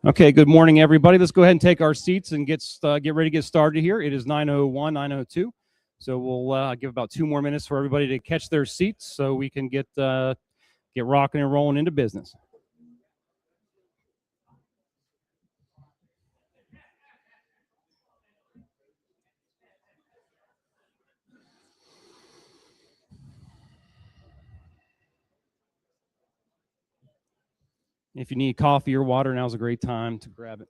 Okay, good morning, everybody. Let's go ahead and take our seats and get ready to get started here. It is 9:01, 9:02. So we'll give about 2 more minutes for everybody to catch their seats so we can get rocking and rolling into business. If you need coffee or water, now's a great time to grab it.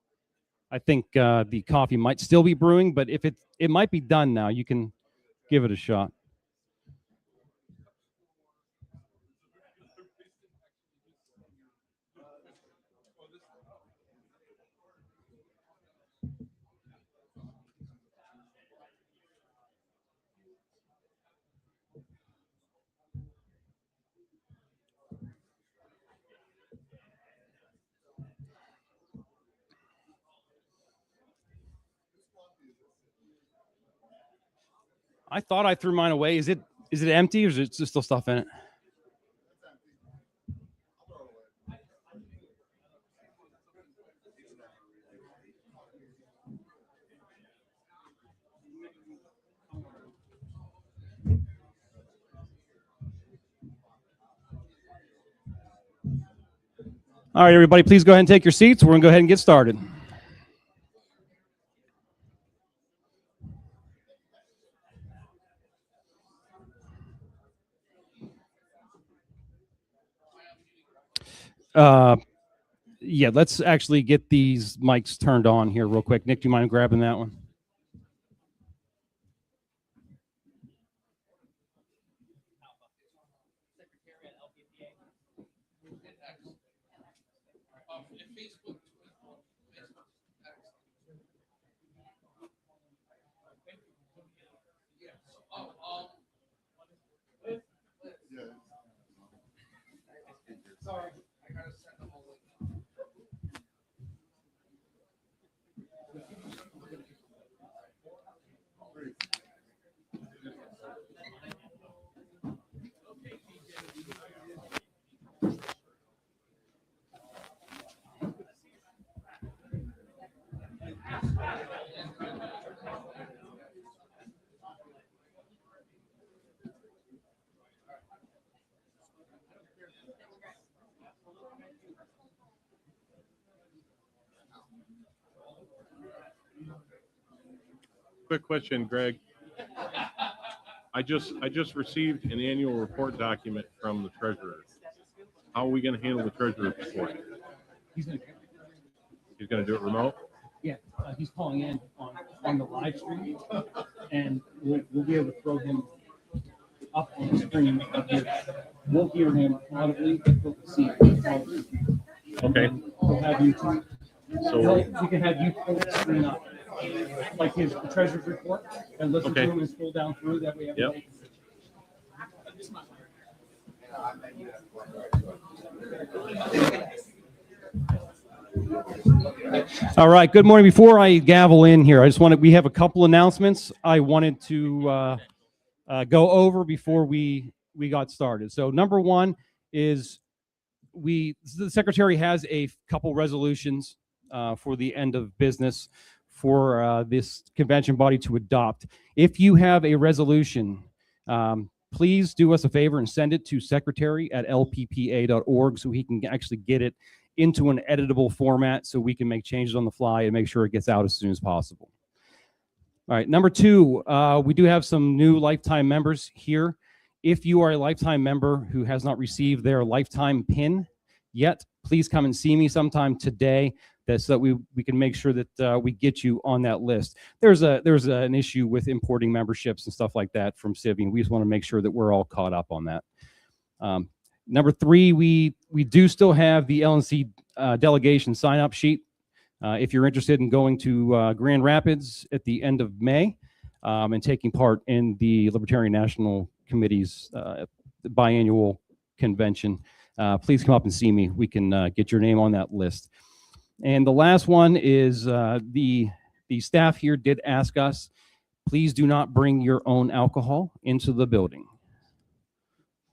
I think the coffee might still be brewing, but if it might be done now, you can give it a shot. I thought I threw mine away. Is it empty or is it still stuff in it? All right, everybody, please go ahead and take your seats. We're going to go ahead and get started. Yeah, let's actually get these mics turned on here real quick. Nick, do you mind grabbing that one? Quick question, Greg. I just received an annual report document from the treasurer. How are we going to handle the treasurer's report? He's going to do it remote? Yeah, he's calling in on the live stream, and we'll be able to throw him up on the screen up here. We'll hear him audibly, but we'll see him. Okay. We'll have you. So we can have you pull the screen up, like the treasurer's report, and listen to him and scroll down through. That we have. Yep. All right. Good morning. Before I gavel in here, we have a couple announcements I wanted to go over before we got started. So number one is the secretary has a couple resolutions for the end of business for this convention body to adopt. If you have a resolution, please do us a favor and send it to secretary@lppa.org so he can actually get it into an editable format so we can make changes on the fly and make sure it gets out as soon as possible. All right, number two, we do have some new lifetime members here. If you are a lifetime member who has not received their lifetime PIN yet, please come and see me sometime today so that we can make sure that we get you on that list. There's an issue with importing memberships and stuff like that from Civi, and we just want to make sure that we're all caught up on that. Number three, we do still have the LNC delegation sign-up sheet. If you're interested in going to Grand Rapids at the end of May and taking part in the Libertarian National Committee's biannual convention, please come up and see me. We can get your name on that list. And the last one is the staff here did ask us, please do not bring your own alcohol into the building.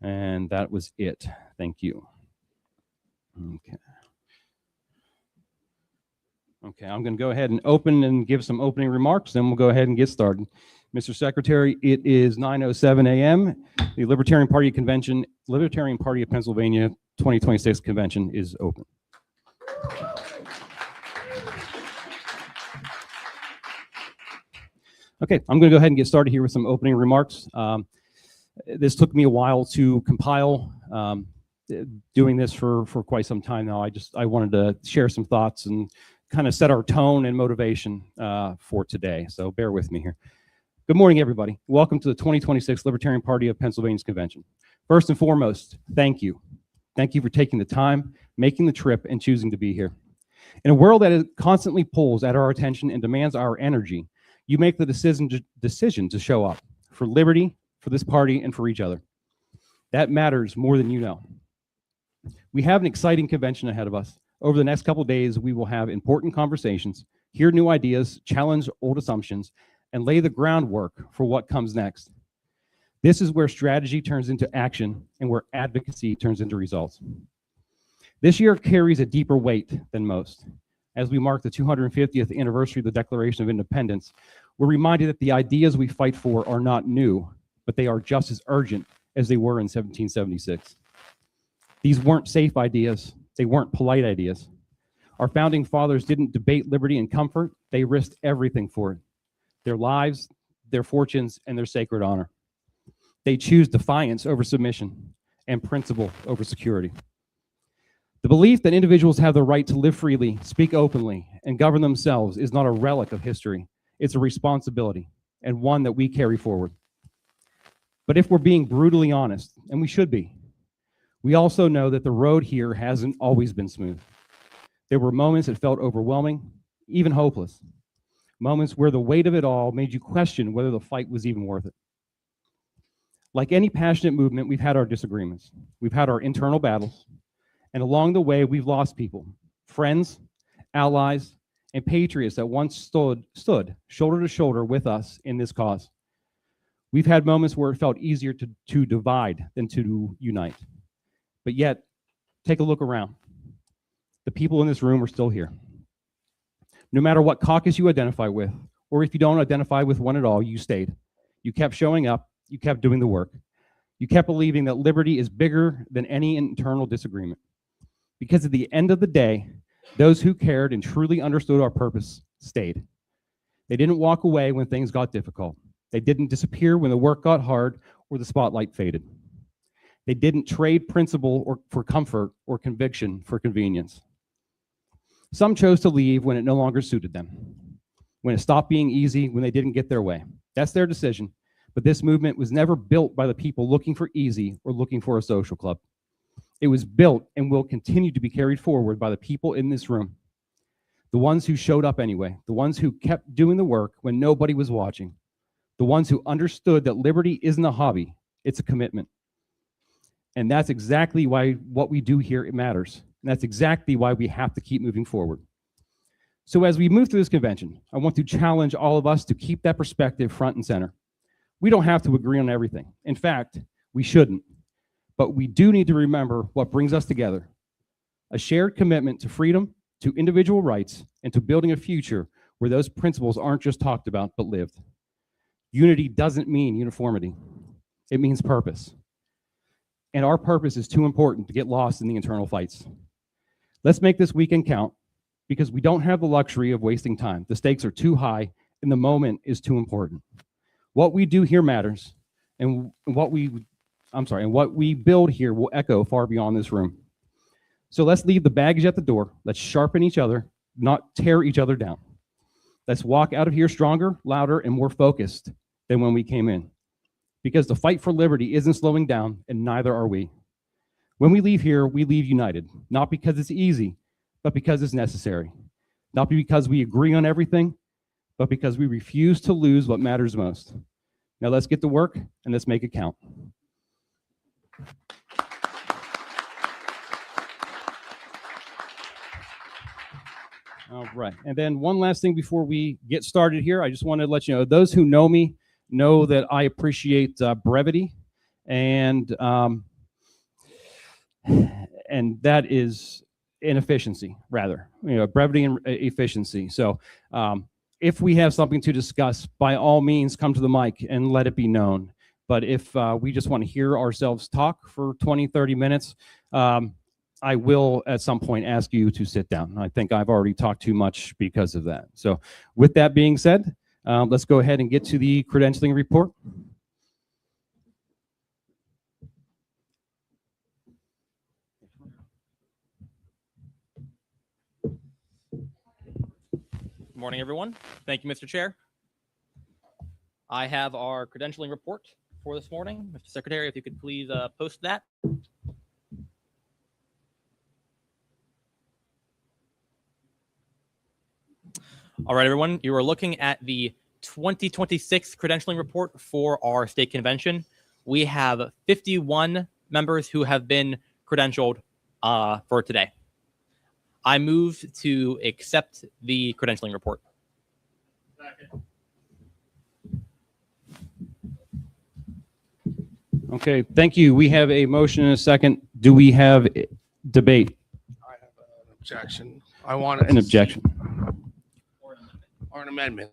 And that was it. Thank you. Okay. Okay, I'm going to go ahead and open and give some opening remarks, then we'll go ahead and get started. Mr. Secretary, it is 9:07 a.m. The Libertarian Party Convention, Libertarian Party of Pennsylvania 2026 convention is open. Okay, I'm going to go ahead and get started here with some opening remarks. This took me a while to compile. Doing this for quite some time now. I wanted to share some thoughts and kind of set our tone and motivation for today. So bear with me here. Good morning, everybody. Welcome to the 2026 Libertarian Party of Pennsylvania's convention. First and foremost, thank you. Thank you for taking the time, making the trip, and choosing to be here. In a world that constantly pulls at our attention and demands our energy, you make the decision to show up for liberty, for this party, and for each other. That matters more than you know. We have an exciting convention ahead of us. Over the next couple of days, we will have important conversations, hear new ideas, challenge old assumptions, and lay the groundwork for what comes next. This is where strategy turns into action and where advocacy turns into results. This year carries a deeper weight than most. As we mark the 250th anniversary of the Declaration of Independence, we're reminded that the ideas we fight for are not new, but they are just as urgent as they were in 1776. These weren't safe ideas. They weren't polite ideas. Our founding fathers didn't debate liberty and comfort. They risked everything for it. Their lives, their fortunes, and their sacred honor. They choose defiance over submission and principle over security. The belief that individuals have the right to live freely, speak openly, and govern themselves is not a relic of history. It's a responsibility, and one that we carry forward. But if we're being brutally honest, and we should be, we also know that the road here hasn't always been smooth. There were moments that felt overwhelming, even hopeless. Moments where the weight of it all made you question whether the fight was even worth it. Like any passionate movement, we've had our disagreements. We've had our internal battles. And along the way, we've lost people, friends, allies, and patriots that once stood shoulder to shoulder with us in this cause. We've had moments where it felt easier to divide than to unite. But yet, take a look around. The people in this room are still here. No matter what caucus you identify with, or if you don't identify with one at all, you stayed. You kept showing up. You kept doing the work. You kept believing that liberty is bigger than any internal disagreement. Because at the end of the day, those who cared and truly understood our purpose stayed. They didn't walk away when things got difficult. They didn't disappear when the work got hard or the spotlight faded. They didn't trade principle for comfort or conviction for convenience. Some chose to leave when it no longer suited them, when it stopped being easy, when they didn't get their way. That's their decision, but this movement was never built by the people looking for easy or looking for a social club. It was built and will continue to be carried forward by the people in this room, the ones who showed up anyway, the ones who kept doing the work when nobody was watching, the ones who understood that liberty isn't a hobby, it's a commitment. And that's exactly why what we do here, it matters. And that's exactly why we have to keep moving forward. So as we move through this convention, I want to challenge all of us to keep that perspective front and center. We don't have to agree on everything. In fact, we shouldn't. But we do need to remember what brings us together: a shared commitment to freedom, to individual rights, and to building a future where those principles aren't just talked about, but lived. Unity doesn't mean uniformity. It means purpose. And our purpose is too important to get lost in the internal fights. Let's make this weekend count, because we don't have the luxury of wasting time. The stakes are too high, and the moment is too important. What we do here matters, and what we build here will echo far beyond this room. So let's leave the baggage at the door. Let's sharpen each other, not tear each other down. Let's walk out of here stronger, louder, and more focused than when we came in. Because the fight for liberty isn't slowing down, and neither are we. When we leave here, we leave united, not because it's easy, but because it's necessary. Not because we agree on everything, but because we refuse to lose what matters most. Now let's get to work, and let's make it count. All right, and then one last thing before we get started here, I just want to let you know, those who know me know that I appreciate brevity, and that is efficiency, rather, brevity and efficiency. So if we have something to discuss, by all means, come to the mic and let it be known. But if we just want to hear ourselves talk for 20, 30 minutes, I will at some point ask you to sit down. I think I've already talked too much because of that. So with that being said, let's go ahead and get to the credentialing report. Good morning, everyone. Thank you, Mr. Chair. I have our credentialing report for this morning. Mr. Secretary, if you could please post that. All right, everyone, you are looking at the 2026 credentialing report for our state convention. We have 51 members who have been credentialed for today. I move to accept the credentialing report. Second. Okay, thank you. We have a motion and a second. Do we have debate? I have an objection. I want An objection. Or an amendment.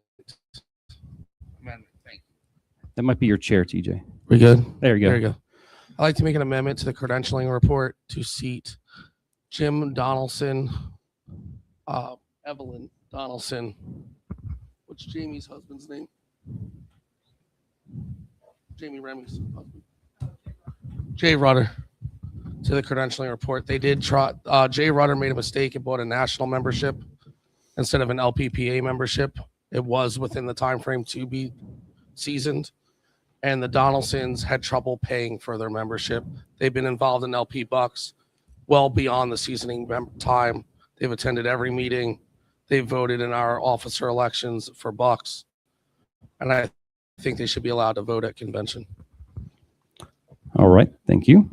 Amendment. Thank you. That might be your chair, TJ. We good? There you go. There you go. I'd like to make an amendment to the credentialing report to seat Jim Donaldson, Evelyn Donaldson. What's Jamie's husband's name? Jamie Remy's husband. Jay Rudder to the credentialing report. They did try. Jay Rudder made a mistake and bought a national membership instead of an LPPA membership. It was within the time frame to be seasoned, and the Donaldsons had trouble paying for their membership. They've been involved in LP Bucks well beyond the seasoning time. They've attended every meeting. They've voted in our officer elections for Bucks, and I think they should be allowed to vote at convention. All right, thank you.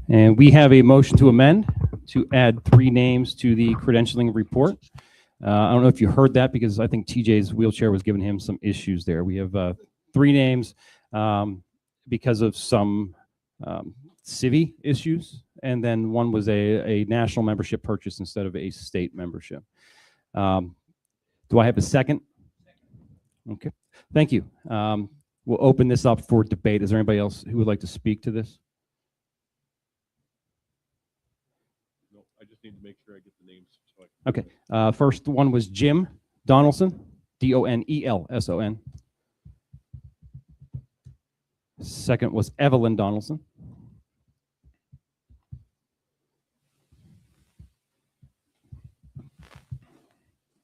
And we have a motion to amend to add 3 names to the credentialing report. I don't know if you heard that because I think TJ's wheelchair was giving him some issues there. We have 3 names because of some civvy issues, and then one was a national membership purchase instead of a state membership. Do I have a second? Okay, thank you. We'll open this up for debate. Is there anybody else who would like to speak to this? No, I just need to make sure I get the names. So Okay, first one was Jim Donaldson, Donelson. Second was Evelyn Donaldson.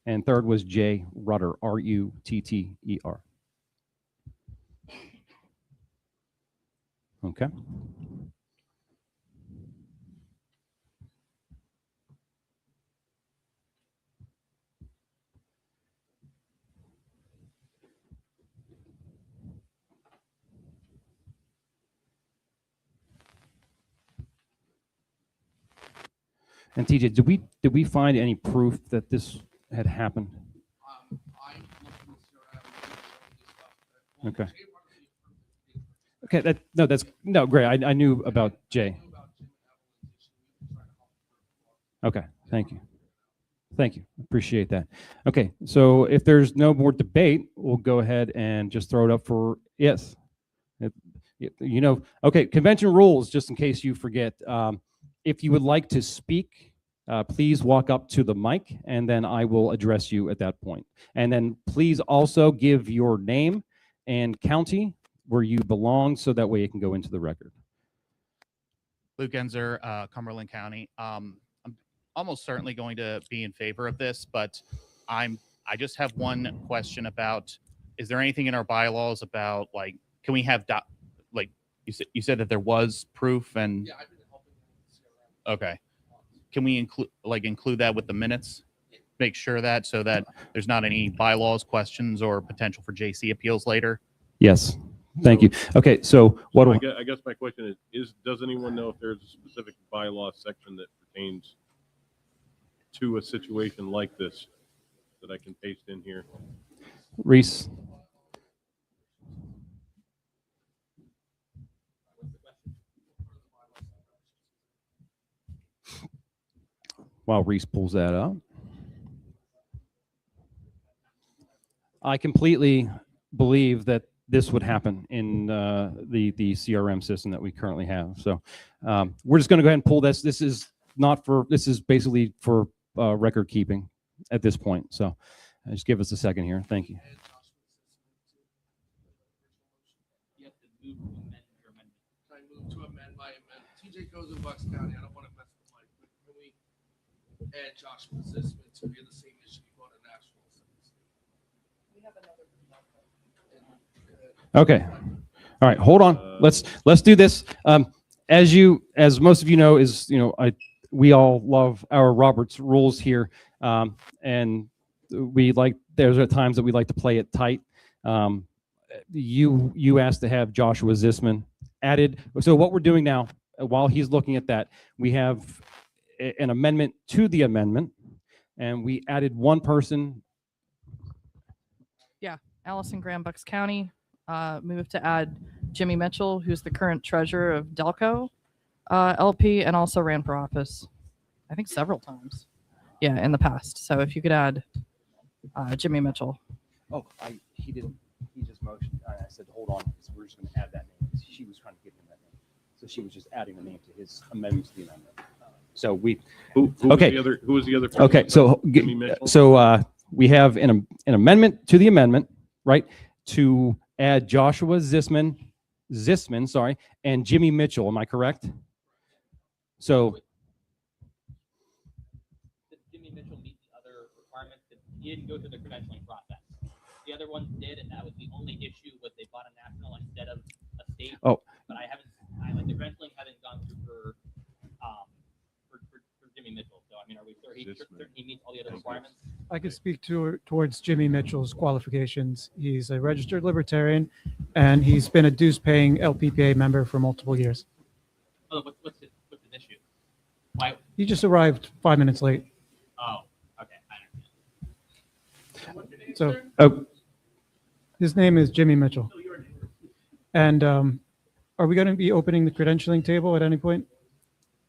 And third was Jay Rudder, Rutter. Okay. And TJ, did we find any proof that this had happened? Okay. Okay, no, great. I knew about Jay. Okay, thank you. Thank you. Appreciate that. Okay, so if there's no more debate, we'll go ahead and just throw it up for yes. Okay, convention rules, just in case you forget. If you would like to speak, please walk up to the mic, and then I will address you at that point. And then please also give your name and county where you belong, so that way it can go into the record. Luke Enzer, Cumberland County. I'm almost certainly going to be in favor of this, but I just have one question about, is there anything in our bylaws about, like, can we have, like, you said that there was proof and. Yeah, I've been helping them. Okay. Can we include that with the minutes? Make sure that, so that there's not any bylaws questions or potential for JC appeals later? Yes. Thank you. Okay, so what? I guess my question is, does anyone know if there's a specific bylaw section that pertains to a situation like this that I can paste in here? Reese. while Reese pulls that up. I completely believe that this would happen in the CRM system that we currently have. So we're just going to go ahead and pull this. This is basically for record keeping at this point. So just give us a second here. Thank you. I move to amend my amendment. TJ goes in Bucks County. I don't want to mess with Mike. Can we add Joshua Zisman to be the same issue you brought to national? We have another. Okay. All right. Hold on. Let's do this. As most of you know, we all love our Robert's rules here, and there's at times that we like to play it tight. You asked to have Joshua Zisman added. So what we're doing now, while he's looking at that, we have an amendment to the amendment, and we added one person. Yeah, Allison Graham, Bucks County. Moved to add Jimmy Mitchell, who's the current treasurer of Delco LP, and also ran for office, I think several times. Yeah, in the past. So if you could add Jimmy Mitchell. Oh, he didn't. He just motioned. I said, hold on, because we're just going to add that name. She was trying to give him that name, so she was just adding the name to his amendment to the amendment. So we. Who okay. Who was the other? Person? Okay, so we have an amendment to the amendment, right? To add Joshua Zisman, and Jimmy Mitchell. Am I correct? So. Did Jimmy Mitchell meet the other requirements? He didn't go through the credentialing process. The other ones did, and that was the only issue was they bought a national instead of a state. Oh. But the credentialing hasn't gone through for Jimmy Mitchell. So I mean, are we sure he meets all the other requirements? I could speak towards Jimmy Mitchell's qualifications. He's a registered Libertarian, and he's been a dues-paying LPPA member for multiple years. Oh, what's his issue? Why? He just arrived 5 minutes late. Oh, okay, I understand. So his name is Jimmy Mitchell. And are we going to be opening the credentialing table at any point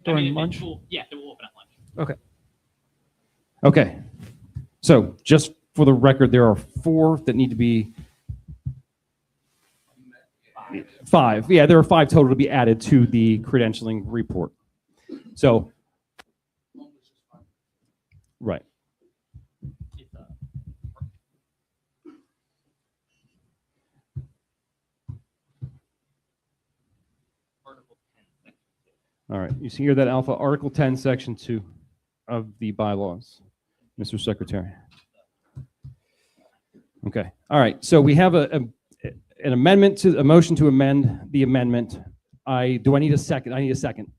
during lunch? Yes, it will open at lunch. Okay. Okay. So just for the record, there are 4 that need to be. 5. Yeah, there are 5 total to be added to the credentialing report. So. Right. All right. You see here that Alpha Article 10, Section 2 of the bylaws, Mr. Secretary. Okay. All right. So we have an amendment to a motion to amend the amendment. Do I need a second? I need a second.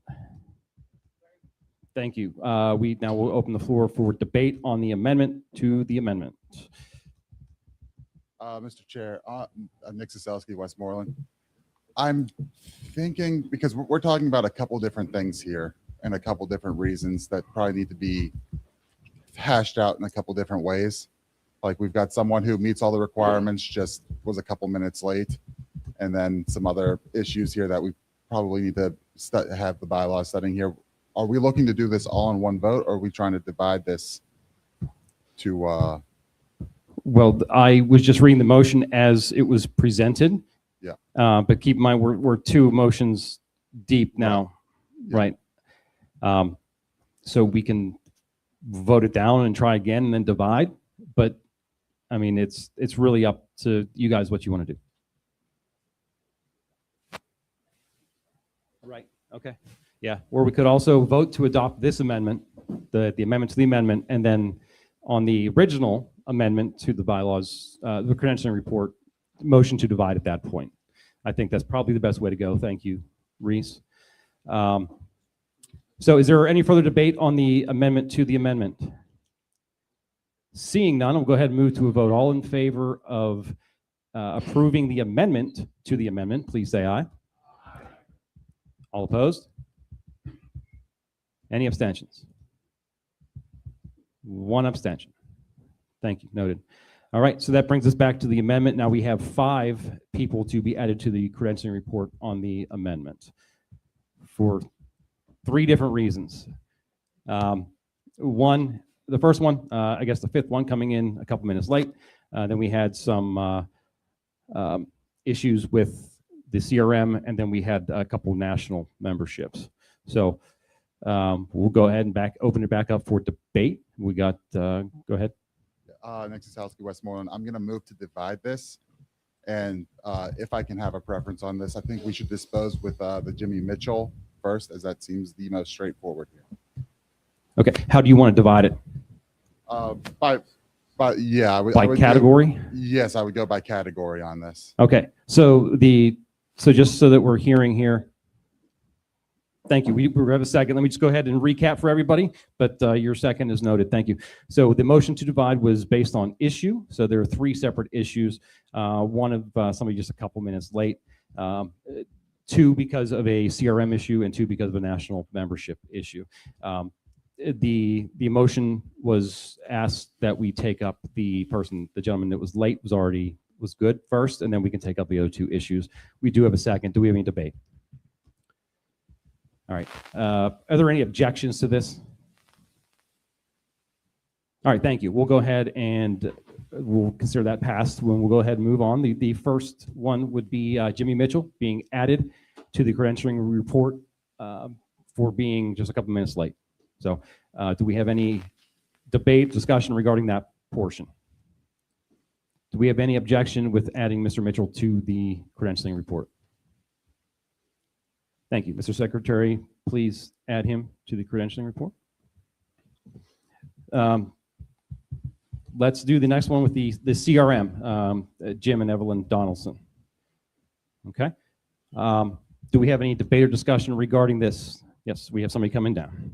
Thank you. We now will open the floor for debate on the amendment to the amendment. Mr. Chair, Nick Soselsky, Westmoreland. I'm thinking, because we're talking about a couple different things here and a couple different reasons that probably need to be hashed out in a couple different ways. Like we've got someone who meets all the requirements, just was a couple minutes late, and then some other issues here that we probably need to have the bylaw setting here. Are we looking to do this all in one vote, or are we trying to divide this to? Well, I was just reading the motion as it was presented. Yeah. But keep in mind, we're 2 motions deep now, right? So we can vote it down and try again and then divide. But I mean, it's really up to you guys what you want to do. Right. Okay. Yeah. Or we could also vote to adopt this amendment, the amendment to the amendment, and then on the original amendment to the bylaws, the credentialing report, motion to divide at that point. I think that's probably the best way to go. Thank you, Reese. So is there any further debate on the amendment to the amendment? Seeing none, I'll go ahead and move to a vote. All in favor of approving the amendment to the amendment, please say aye. All opposed? Any abstentions? 1 abstention. Thank you. Noted. All right, so that brings us back to the amendment. Now we have 5 people to be added to the credentialing report on the amendment for 3 different reasons. the first one, I guess the fifth one coming in a couple minutes late. Then we had some issues with the CRM, and then we had a couple national memberships. So we'll go ahead and open it back up for debate. We got, go ahead. Nick Sosowski, Westmoreland. I'm going to move to divide this. And if I can have a preference on this, I think we should dispose with the Jimmy Mitchell first, as that seems the most straightforward here. Okay, how do you want to divide it? Yeah, I would By category? Yes, I would go by category on this. Okay, so just so that we're hearing here, thank you. We have a second. Let me just go ahead and recap for everybody, but your second is noted. Thank you. So the motion to divide was based on issue. So there are 3 separate issues. One of somebody just a couple minutes late. 2 because of a CRM issue, and 2 because of a national membership issue. The motion was asked that we take up the gentleman that was late was good first, and then we can take up the other 2 issues. We do have a second. Do we have any debate? All right. Are there any objections to this? All right, thank you. We'll go ahead and we'll consider that passed. We'll go ahead and move on. The first one would be Jimmy Mitchell being added to the credentialing report for being just a couple minutes late. So do we have any debate, discussion regarding that portion? Do we have any objection with adding Mr. Mitchell to the credentialing report? Thank you. Mr. Secretary, please add him to the credentialing report. Let's do the next one with the CRM, Jim and Evelyn Donaldson. Okay. Do we have any debate or discussion regarding this? Yes, we have somebody coming down.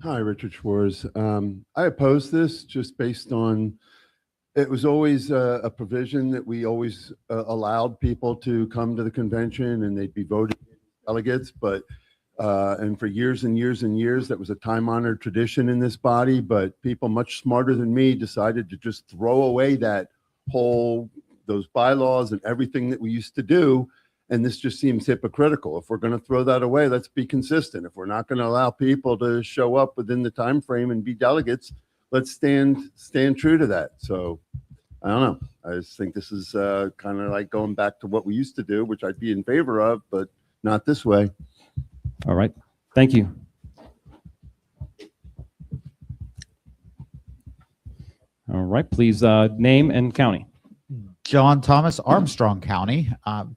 Hi, Richard Schwartz. I oppose this just based on, it was always a provision that we always allowed people to come to the convention and they'd be voting delegates, but and for years and years and years, that was a time-honored tradition in this body, but people much smarter than me decided to just throw away those bylaws and everything that we used to do. And this just seems hypocritical. If we're going to throw that away, let's be consistent. If we're not going to allow people to show up within the time frame and be delegates, let's stand true to that. So I don't know. I just think this is kind of like going back to what we used to do, which I'd be in favor of, but not this way. All right. Thank you. All right. Please name and county. John Thomas, Armstrong County.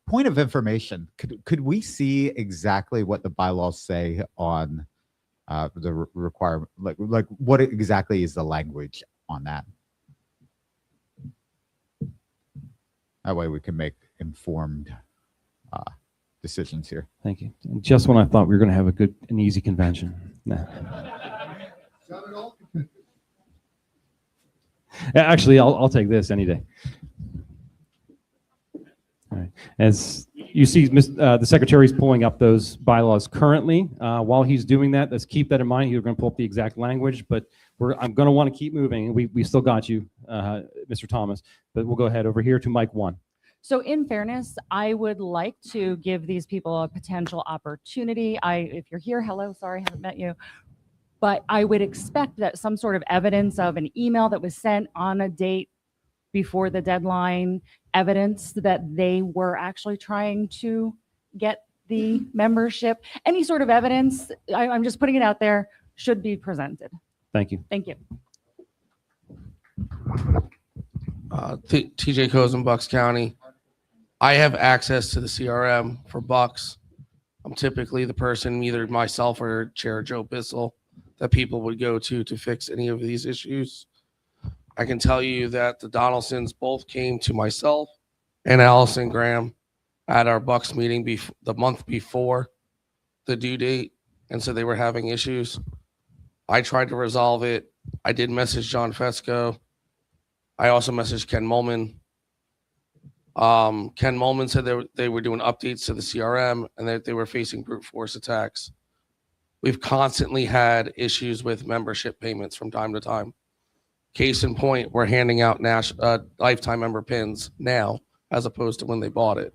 Point of information, could we see exactly what the bylaws say on the requirement? Like what exactly is the language on that? That way we can make informed decisions here. Thank you. And just when I thought we were going to have a good and easy convention. No. Actually, I'll take this any day. All right. As you see, the secretary is pulling up those bylaws currently. While he's doing that, let's keep that in mind. You're going to pull up the exact language, but I'm going to want to keep moving. We still got you, Mr. Thomas, but we'll go ahead over here to Mike 1. So in fairness, I would like to give these people a potential opportunity. If you're here, hello, sorry, I haven't met you. But I would expect that some sort of evidence of an email that was sent on a date before the deadline, evidence that they were actually trying to get the membership, any sort of evidence, I'm just putting it out there, should be presented. Thank you. Thank you. TJ Cozen, Bucks County. I have access to the CRM for Bucks. I'm typically the person, either myself or Chair Joe Bissell, that people would go to fix any of these issues. I can tell you that the Donaldsons both came to myself and Allison Graham at our Bucks meeting the month before the due date, and so they were having issues. I tried to resolve it. I did message John Fesco. I also messaged Ken Molman. Ken Molman said they were doing updates to the CRM and that they were facing brute force attacks. We've constantly had issues with membership payments from time to time. Case in point, we're handing out lifetime member pins now as opposed to when they bought it.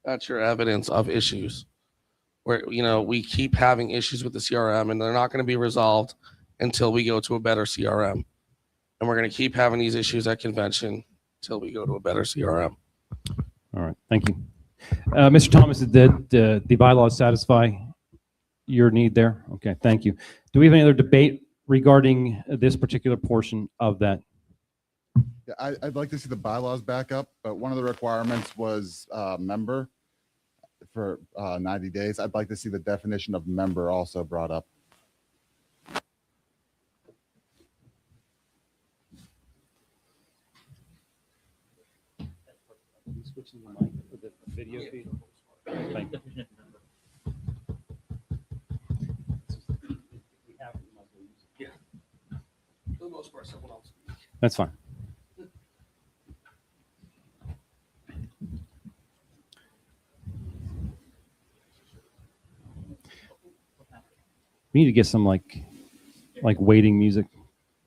That's your evidence of issues. where, we keep having issues with the CRM and they're not going to be resolved until we go to a better CRM. And we're going to keep having these issues at convention until we go to a better CRM. All right, thank you. Mr. Thomas, did the bylaws satisfy your need there? Okay, thank you. Do we have any other debate regarding this particular portion of that? Yeah, I'd like to see the bylaws back up, but one of the requirements was member for 90 days. I'd like to see the definition of member also brought up. Switching the mic for the video feed. Thank you. For the most part, someone else. That's fine. We need to get some like waiting music,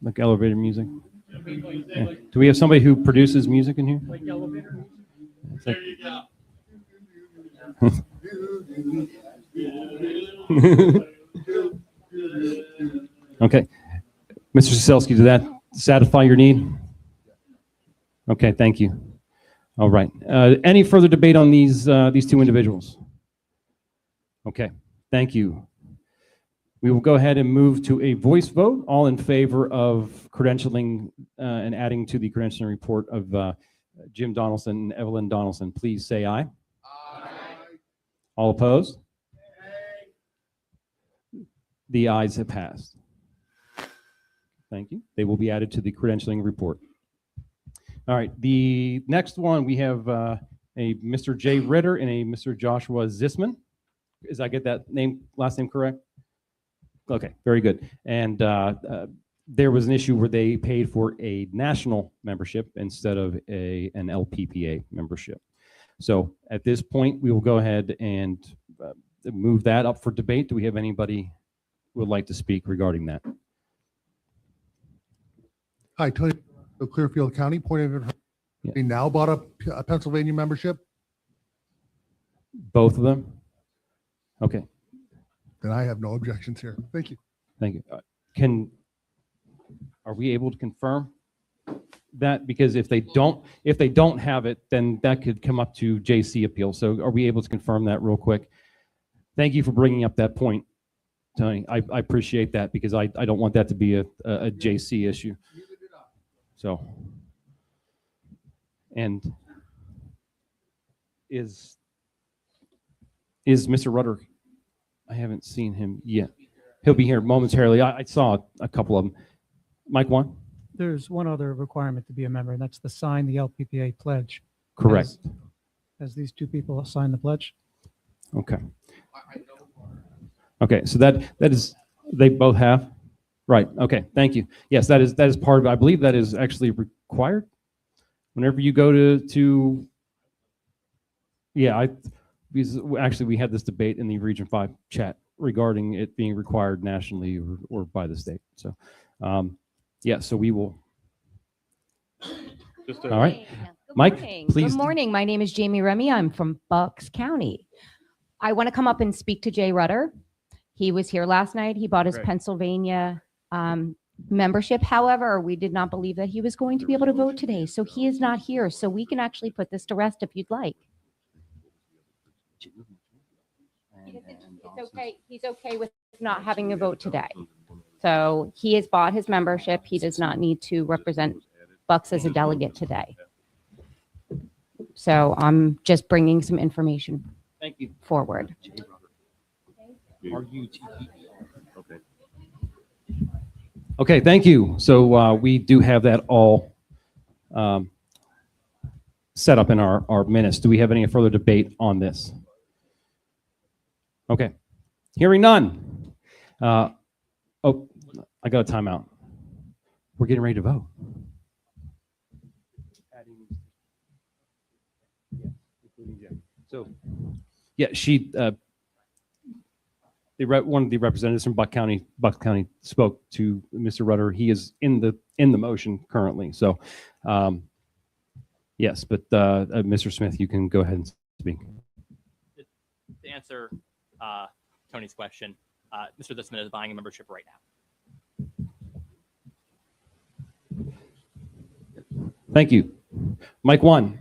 like elevator music. Yeah. Do we have somebody who produces music in here? Like elevator music? There you go. Okay. Mr. Siselsky, did that satisfy your need? Okay, thank you. All right. Any further debate on these two individuals? Okay, thank you. We will go ahead and move to a voice vote. All in favor of credentialing and adding to the credentialing report of Jim Donaldson and Evelyn Donaldson, please say aye. Aye. All opposed? Aye. The ayes have passed. Thank you. They will be added to the credentialing report. All right, the next one, we have a Mr. Jay Ritter and a Mr. Joshua Zisman. Is I get that last name correct? Okay, very good. And there was an issue where they paid for a national membership instead of an LPPA membership. So at this point, we will go ahead and move that up for debate. Do we have anybody who would like to speak regarding that? Hi, Tony, Clearfield County. Point of information. Yeah. We now bought a Pennsylvania membership. Both of them? Okay. Then I have no objections here. Thank you. Thank you. Are we able to confirm that? Because if they don't have it, then that could come up to JC appeal. So are we able to confirm that real quick? Thank you for bringing up that point, Tony. I appreciate that because I don't want that to be a JC issue. So, and is Mr. Rudder? I haven't seen him yet. He'll be here momentarily. I saw a couple of them. Mike, one? There's one other requirement to be a member, and that's to sign the LPPA pledge. Correct. As these two people sign the pledge. Okay. Okay, so that is, they both have? Right, okay, thank you. Yes, that is part of it. I believe that is actually required. Whenever you go to yeah, actually we had this debate in the Region 5 chat regarding it being required nationally or by the state. So, yeah, so we will. All right. Good Mike, morning. please. Good morning. My name is Jamie Remy. I'm from Bucks County. I want to come up and speak to Jay Rudder. He was here last night. He bought his Pennsylvania membership. However, we did not believe that he was going to be able to vote today. So he is not here. So we can actually put this to rest if you'd like. It's okay. He's okay with not having a vote today. So he has bought his membership. He does not need to represent Bucks as a delegate today. So I'm just bringing some information forward. Okay. Okay, thank you. So we do have that all set up in our minutes. Do we have any further debate on this? Okay, hearing none. Oh, I got a timeout. We're getting ready to vote. So, yeah, one of the representatives from Bucks County spoke to Mr. Rudder. He is in the motion currently. So, yes, but Mr. Smith, you can go ahead and speak. To answer Tony's question, Mr. Disman is buying a membership right now. Thank you. Mike 1.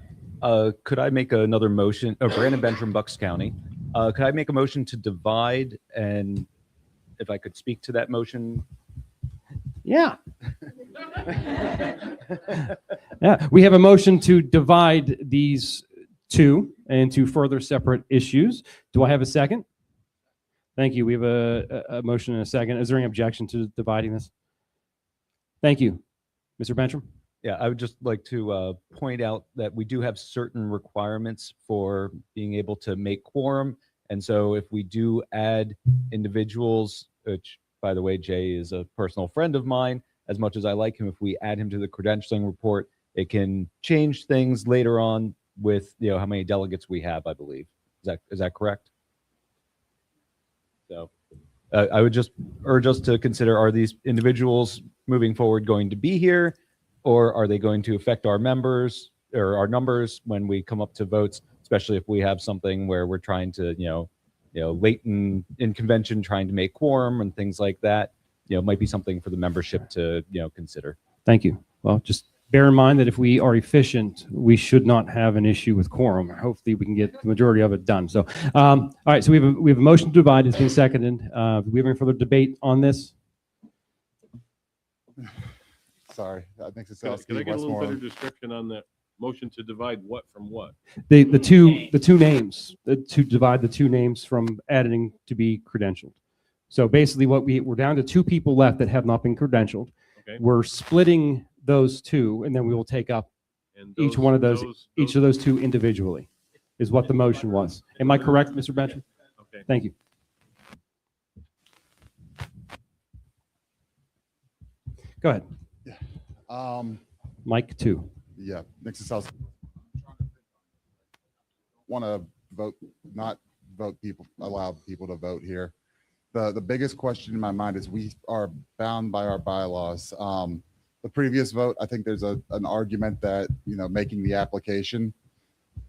Could I make another motion? Brandon Bench from Bucks County. Could I make a motion to divide? And if I could speak to that motion. Yeah. Yeah. We have a motion to divide these two into further separate issues. Do I have a second? Thank you. We have a motion and a second. Is there any objection to dividing this? Thank you. Mr. Bencham? Yeah, I would just like to point out that we do have certain requirements for being able to make quorum. And so if we do add individuals, which, by the way, Jay is a personal friend of mine, as much as I like him, if we add him to the credentialing report, it can change things later on with, you know, how many delegates we have, I believe. Is that correct? So I would just urge us to consider, are these individuals moving forward going to be here, or are they going to affect our members or our numbers when we come up to votes, especially if we have something where we're trying to, late in convention, trying to make quorum and things like that. It might be something for the membership to, consider. Thank you. Well, just bear in mind that if we are efficient, we should not have an issue with quorum. Hopefully we can get the majority of it done. So, all right, so we have a motion to divide. It's been seconded. Do we have any further debate on this? Sorry, Nick Can I get a little better description on that motion to divide what from what? The two names, to divide the two names from adding to be credentialed. So basically we're down to two people left that have not been credentialed. Okay. We're splitting those two, and then we will take up each one of each of those two individually, is what the motion was. Am I correct, Mr. Bencham? Okay. Thank you. Go ahead. Mike 2. Yeah, Nick Sosowski. Want to vote, not vote people, allow people to vote here. The biggest question in my mind is we are bound by our bylaws. The previous vote, I think there's an argument that, making the application,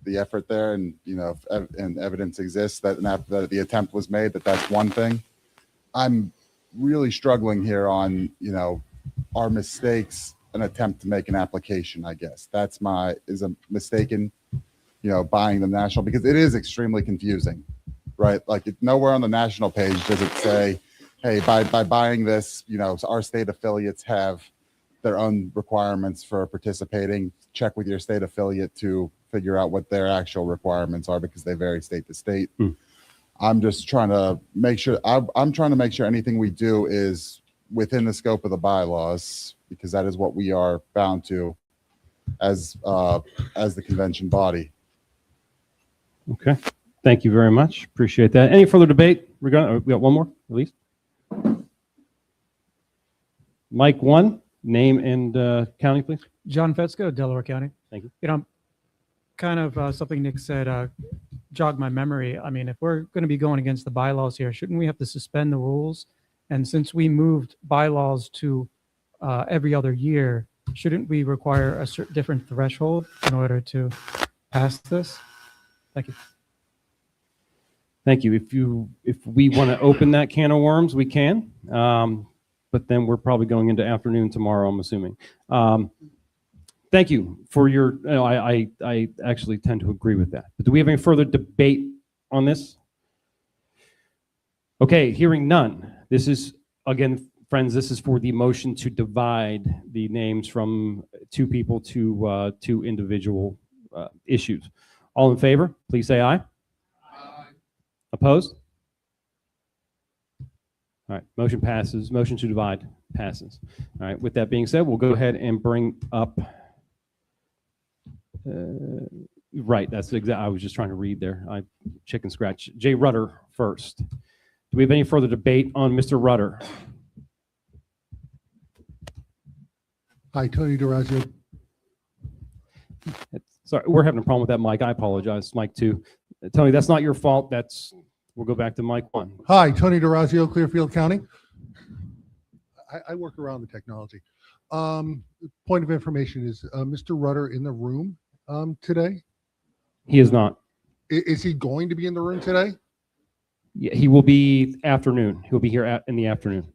the effort there, and, and evidence exists that the attempt was made, that's one thing. I'm really struggling here on, our mistakes, an attempt to make an application, I guess. Is a mistaken, buying the national, because it is extremely confusing, right? Like nowhere on the national page does it say, hey, by buying this, our state affiliates have their own requirements for participating. Check with your state affiliate to figure out what their actual requirements are, because they vary state to state. I'm just trying to make sure, I'm trying to make sure anything we do is within the scope of the bylaws, because that is what we are bound to as the convention body. Okay. Thank you very much. Appreciate that. Any further debate? We got one more, at least. Mike 1, name and county, please. John Fetzko, Delaware County. Thank you. Kind of something Nick said jogged my memory. I mean, if we're going to be going against the bylaws here, shouldn't we have to suspend the rules? And since we moved bylaws to every other year, shouldn't we require a different threshold in order to pass this? Thank you. Thank you. If we want to open that can of worms, we can. But then we're probably going into afternoon tomorrow, I'm assuming. Thank you for your, I actually tend to agree with that. But do we have any further debate on this? Okay, hearing none. This is, again, friends, this is for the motion to divide the names from two people to two individual issues. All in favor, please say aye. Aye. Opposed? All right, motion passes. Motion to divide passes. All right, with that being said, we'll go ahead and bring up, right, that's exactly, I was just trying to read there. I chicken scratch. Jay Rudder first. Do we have any further debate on Mr. Rudder? Hi, Tony DeRazio. Sorry, we're having a problem with that mic. I apologize. Mike 2. Tony, that's not your fault. We'll go back to Mike 1. Hi, Tony DeRazio, Clearfield County. I work around the technology. Point of information is Mr. Rudder in the room today? He is not. Is he going to be in the room today? Yeah, he will be afternoon. He'll be here in the afternoon.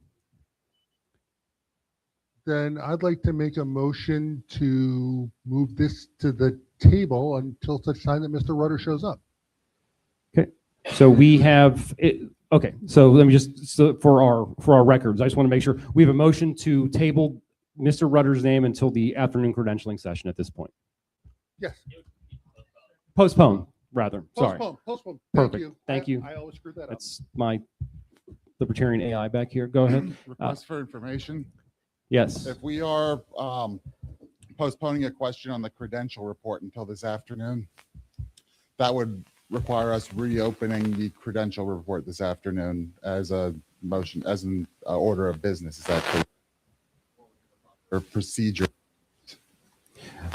Then I'd like to make a motion to move this to the table until such time that Mr. Rudder shows up. Okay. So we have it. Okay. So let me just, so for our records, I just want to make sure we have a motion to table Mr. Rudder's name until the afternoon credentialing session at this point. Yes. Postpone, rather. Sorry. Postpone. Perfect. Thank you. I always screw that up. That's my Libertarian AI back here. Go ahead. Request for information. Yes. If we are postponing a question on the credential report until this afternoon, that would require us reopening the credential report this afternoon as a motion, as an order of business. Is that correct? Or procedure?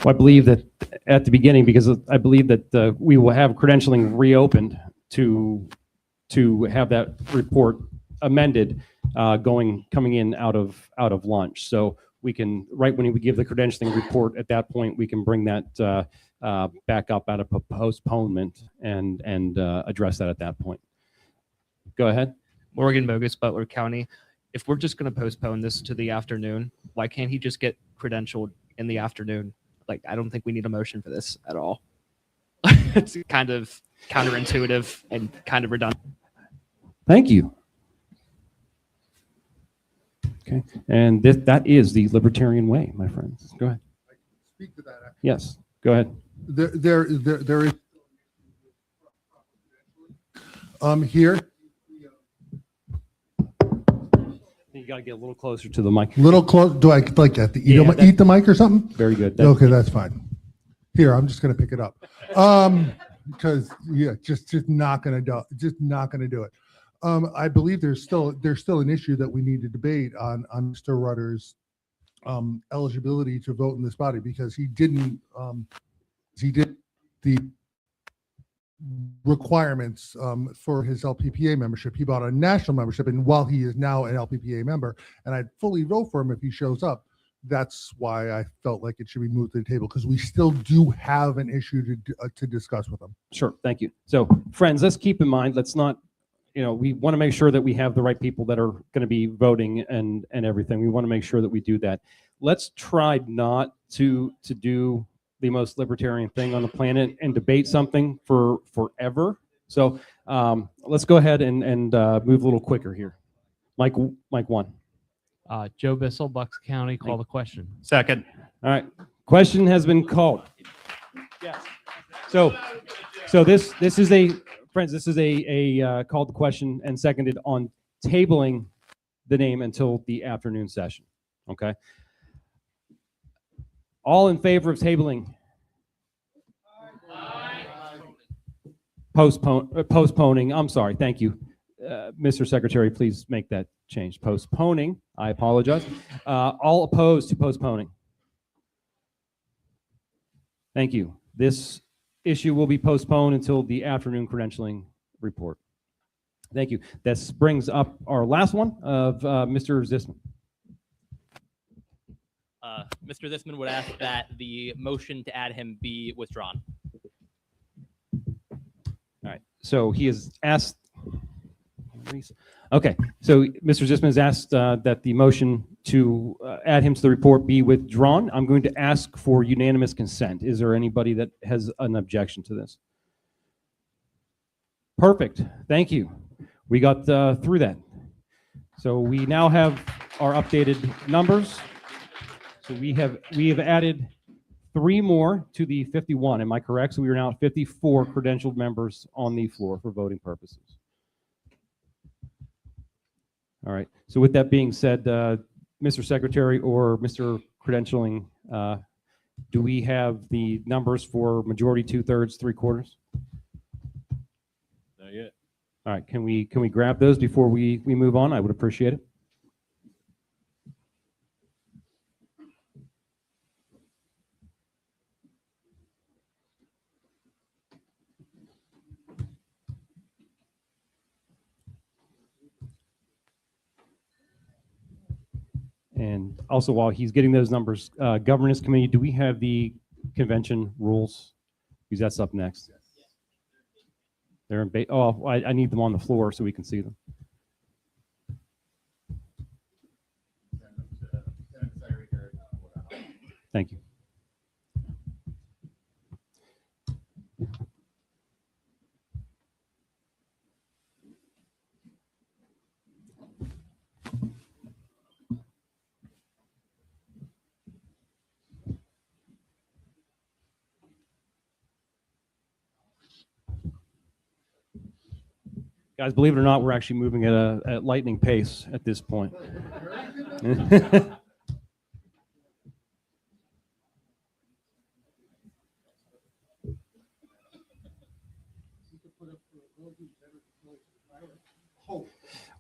Well, I believe that at the beginning, because I believe that we will have credentialing reopened to have that report amended, coming in out of lunch. So we can, right when we give the credentialing report, at that point we can bring that back up out of postponement and address that at that point. Go ahead. Morgan Bogus, Butler County. If we're just going to postpone this to the afternoon, why can't he just get credentialed in the afternoon? Like, I don't think we need a motion for this at all. It's kind of counterintuitive and kind of redundant. Thank you. Okay, and that is the Libertarian way, my friends. Go ahead. Speak to that. Yes, go ahead. There is here. You got to get a little closer to the mic. Little close. Do I like have to eat the mic or something? Very good. Okay, that's fine. Here, I'm just going to pick it up. Because yeah, just not going to do it. I believe there's still an issue that we need to debate on Mr. Rudder's eligibility to vote in this body, because he did the requirements for his LPPA membership. He bought a national membership, and while he is now an LPPA member, and I'd fully vote for him if he shows up, that's why I felt like it should be moved to the table, because we still do have an issue to discuss with him. Sure, thank you. So, friends, let's keep in mind, let's not, we want to make sure that we have the right people that are going to be voting and everything. We want to make sure that we do that. Let's try not to do the most libertarian thing on the planet and debate something for forever. So let's go ahead and move a little quicker here. Mike one. Joe Bissell, Bucks County, call the question. Second. All right, question has been called. Yes. So this is a, friends, this is a called question and seconded on tabling the name until the afternoon session. Okay. All in favor of tabling? Postponing. I'm sorry. Thank you. Mr. Secretary, please make that change. Postponing. I apologize. All opposed to postponing? Thank you. This issue will be postponed until the afternoon credentialing report. Thank you. This brings up our last one of Mr. Zisman. Mr. Zisman would ask that the motion to add him be withdrawn. All right. So he has asked. Okay. So Mr. Zisman has asked that the motion to add him to the report be withdrawn. I'm going to ask for unanimous consent. Is there anybody that has an objection to this? Perfect. Thank you. We got through that. So we now have our updated numbers. So we have added 3 more to the 51. Am I correct? So we are now at 54 credentialed members on the floor for voting purposes. All right. So with that being said, Mr. Secretary or Mr. Credentialing, do we have the numbers for majority, 2/3, 3/4? Not yet. All right. Can we grab those before we move on? I would appreciate it. And also, while he's getting those numbers, governance committee, do we have the convention rules? Because that's up next. They're in oh, I need them on the floor so we can see them. Thank you. Guys, believe it or not, we're actually moving at lightning pace at this point.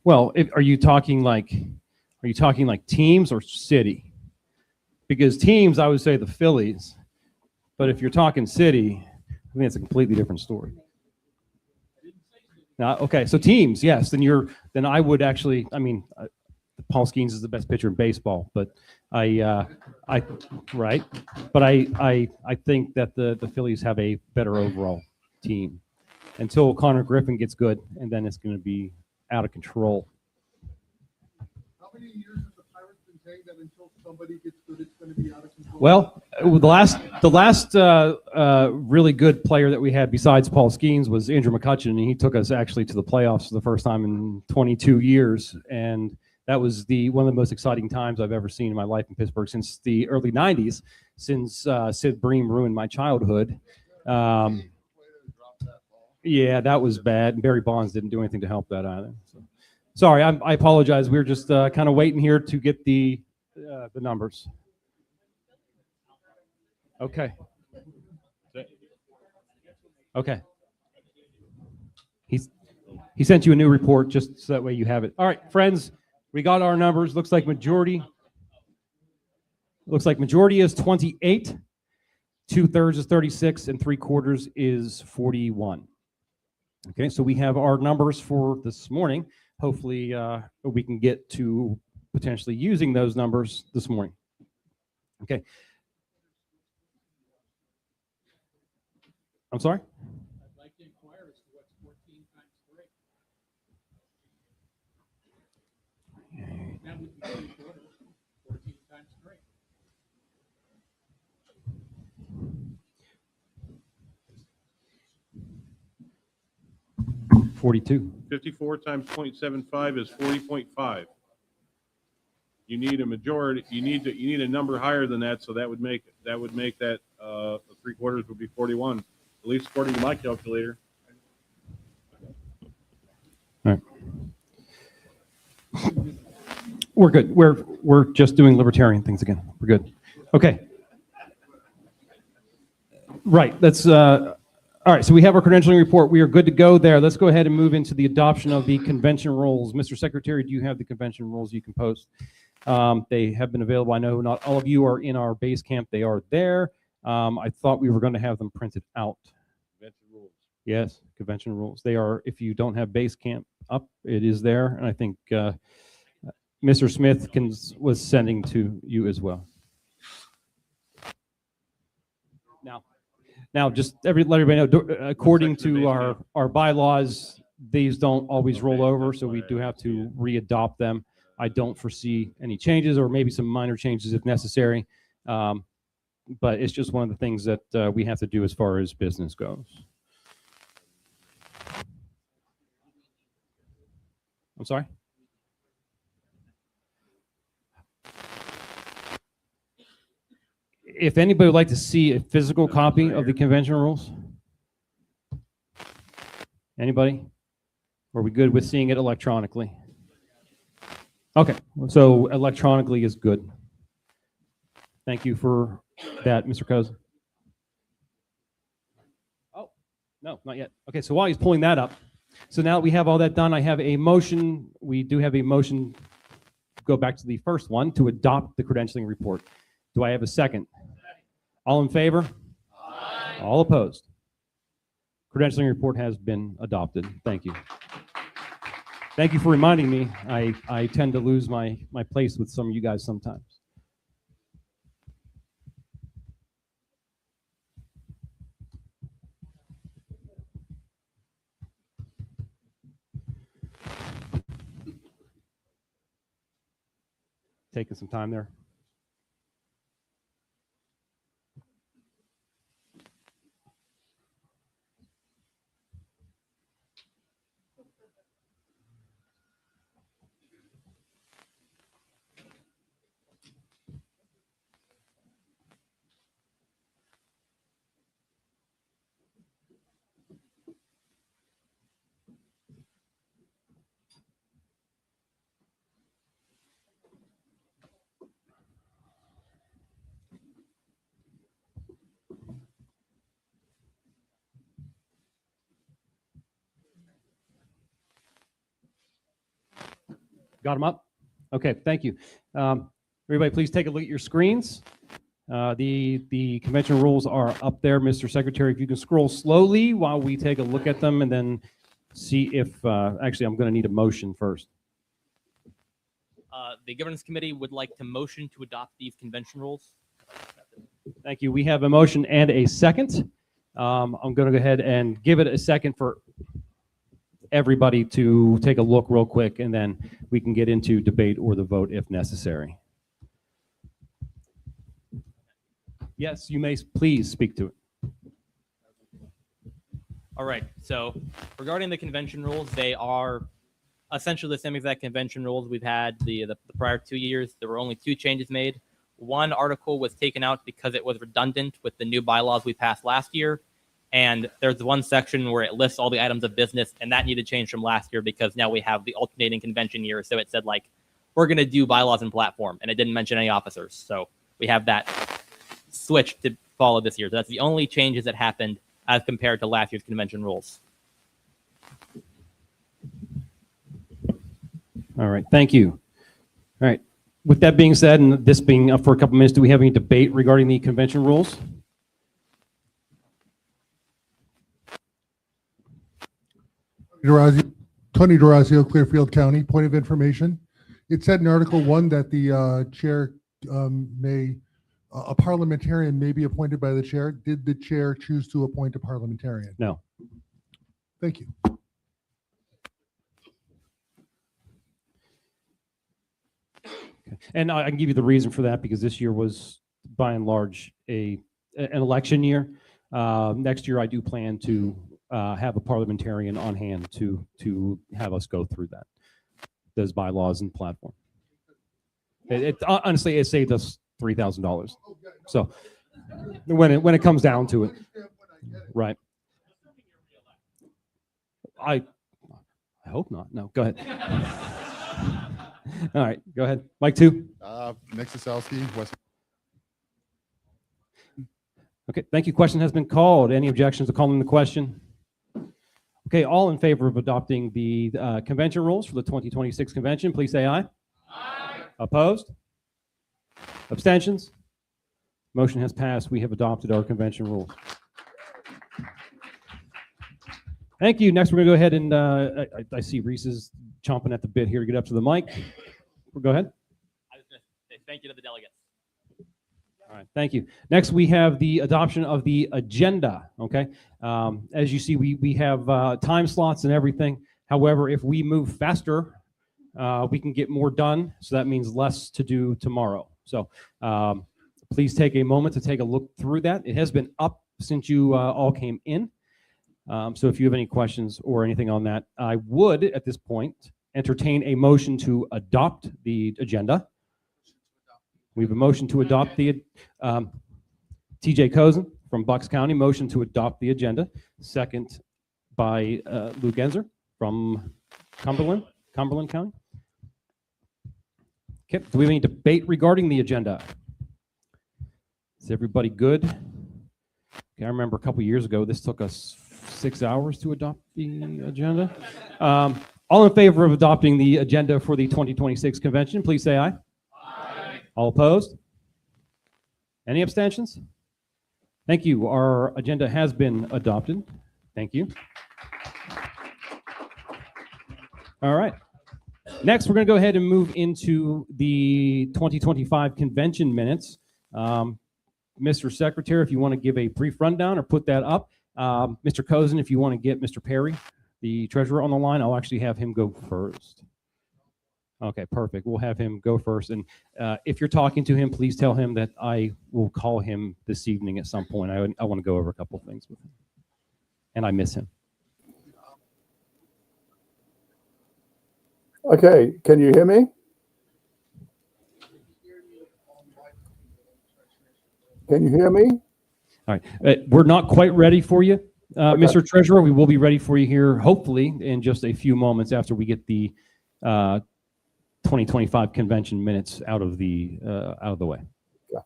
Well, are you talking like teams or city? Because teams, I would say the Phillies, but if you're talking city, I think it's a completely different story. Now, okay, so teams, yes, then I would actually, I mean, Paul Skeens is the best pitcher in baseball, but I think that the Phillies have a better overall team until Connor Griffin gets good, and then it's going to be out of control. How many years has the Pirates been saying that until somebody gets good, it's going to be out of control? Well, the last really good player that we had besides Paul Skeens was Andrew McCutchen, and he took us actually to the playoffs for the first time in 22 years, and that was one of the most exciting times I've ever seen in my life in Pittsburgh since the early 90s, since Sid Bream ruined my childhood. Yeah, that was bad. And Barry Bonds didn't do anything to help that either. So, sorry, I apologize. We were just kind of waiting here to get the numbers. Okay. Okay. He sent you a new report just so that way you have it. All right, friends, we got our numbers. Looks like majority is 28. 2/3 is 36, and 3/4 is 41. Okay, so we have our numbers for this morning. Hopefully, we can get to potentially using those numbers this morning. Okay. I'm sorry? I'd like to inquire as to what's 14 times 3. That would be 3/4. 14 times 3. 42. 54 times 0.75 is 40.5. You need a majority. You need a number higher than that, so that would make that 3/4 would be 41. At least according to my calculator. All right. We're good. We're just doing libertarian things again. We're good. Okay. Right. That's all right. So we have our credentialing report. We are good to go there. Let's go ahead and move into the adoption of the convention rules. Mr. Secretary, do you have the convention rules you can post? They have been available. I know not all of you are in our base camp. They are there. I thought we were going to have them printed out. Convention rules. Yes, convention rules. They are, if you don't have base camp up, it is there. And I think Mr. Smith was sending to you as well. Now, just let everybody know, according to our bylaws, these don't always roll over, so we do have to re-adopt them. I don't foresee any changes, or maybe some minor changes if necessary. But it's just one of the things that we have to do as far as business goes. I'm sorry? If anybody would like to see a physical copy of the convention rules? Anybody? Or are we good with seeing it electronically? Okay, so electronically is good. Thank you for that, Mr. Cozen. Oh, no, not yet. Okay, so while he's pulling that up, so now we have all that done, I have a motion. We do have a motion, go back to the first one, to adopt the credentialing report. Do I have a second? All in favor? Aye. All opposed? Credentialing report has been adopted. Thank you. Thank you for reminding me. I tend to lose my place with some of you guys sometimes. taking some time there. Got them up? Okay, thank you. Everybody, please take a look at your screens. The convention rules are up there. Mr. Secretary, if you can scroll slowly while we take a look at them and then see if, actually, I'm going to need a motion first. The governance committee would like to motion to adopt these convention rules. Thank you. We have a motion and a second. I'm going to go ahead and give it a second for everybody to take a look real quick, and then we can get into debate or the vote if necessary. Yes, you may please speak to it. All right. So regarding the convention rules, they are essentially the same exact convention rules we've had the prior 2 years. There were only 2 changes made. One article was taken out because it was redundant with the new bylaws we passed last year. And there's one section where it lists all the items of business, and that needed to change from last year because now we have the alternating convention year. So it said, like, we're going to do bylaws and platform, and it didn't mention any officers. So we have that switch to follow this year. So that's the only changes that happened as compared to last year's convention rules. All right, thank you. All right, with that being said, and this being up for a couple minutes, do we have any debate regarding the convention rules? Tony D'Orazio, Clearfield County. Point of information. It said in Article 1 that the chair a parliamentarian may be appointed by the chair. Did the chair choose to appoint a parliamentarian? No. Thank you. And I can give you the reason for that because this year was, by and large, an election year. Next year, I do plan to have a parliamentarian on hand to have us go through those bylaws and platform. Honestly, it saved us $3,000. So when it comes down to it, right? I hope not. No, go ahead. All right, go ahead. Mike 2. Nick Sosowski, West. Okay, thank you. Question has been called. Any objections to calling the question? Okay, all in favor of adopting the convention rules for the 2026 convention, please say aye. Aye. Opposed? Abstentions? Motion has passed. We have adopted our convention rules. Thank you. Next, we're going to go ahead and I see Reese is chomping at the bit here to get up to the mic. Go ahead. I was going to say thank you to the delegates. All right, thank you. Next, we have the adoption of the agenda, okay? As you see, we have time slots and everything. However, if we move faster, we can get more done, so that means less to do tomorrow. So please take a moment to take a look through that. It has been up since you all came in. So if you have any questions or anything on that, I would, at this point, entertain a motion to adopt the agenda. We have a motion to adopt the TJ Cozen from Bucks County, motion to adopt the agenda. Second by Lou Genzer from Cumberland County. Okay, do we have any debate regarding the agenda? Is everybody good? Okay, I remember a couple years ago, this took us 6 hours to adopt the agenda. All in favor of adopting the agenda for the 2026 convention, please say aye. Aye. All opposed? Any abstentions? Thank you. Our agenda has been adopted. Thank you. All right. Next, we're going to go ahead and move into the 2025 convention minutes. Mr. Secretary, if you want to give a brief rundown or put that up. Mr. Cozen, if you want to get Mr. Perry, the treasurer, on the line, I'll actually have him go first. Okay, perfect. We'll have him go first. And if you're talking to him, please tell him that I will call him this evening at some point. I want to go over a couple things with him. And I miss him. Okay, can you hear me? Can you hear me? All right. We're not quite ready for you, Mr. Treasurer. We will be ready for you here, hopefully, in just a few moments after we get the 2025 convention minutes out of the way. Yeah.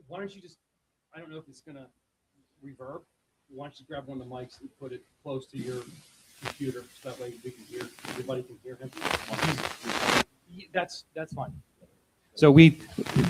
Why don't you just, I don't know if it's going to reverb. Why don't you grab one of the mics and put it close to your computer so that way we can hear, everybody can hear him. That's fine. So we,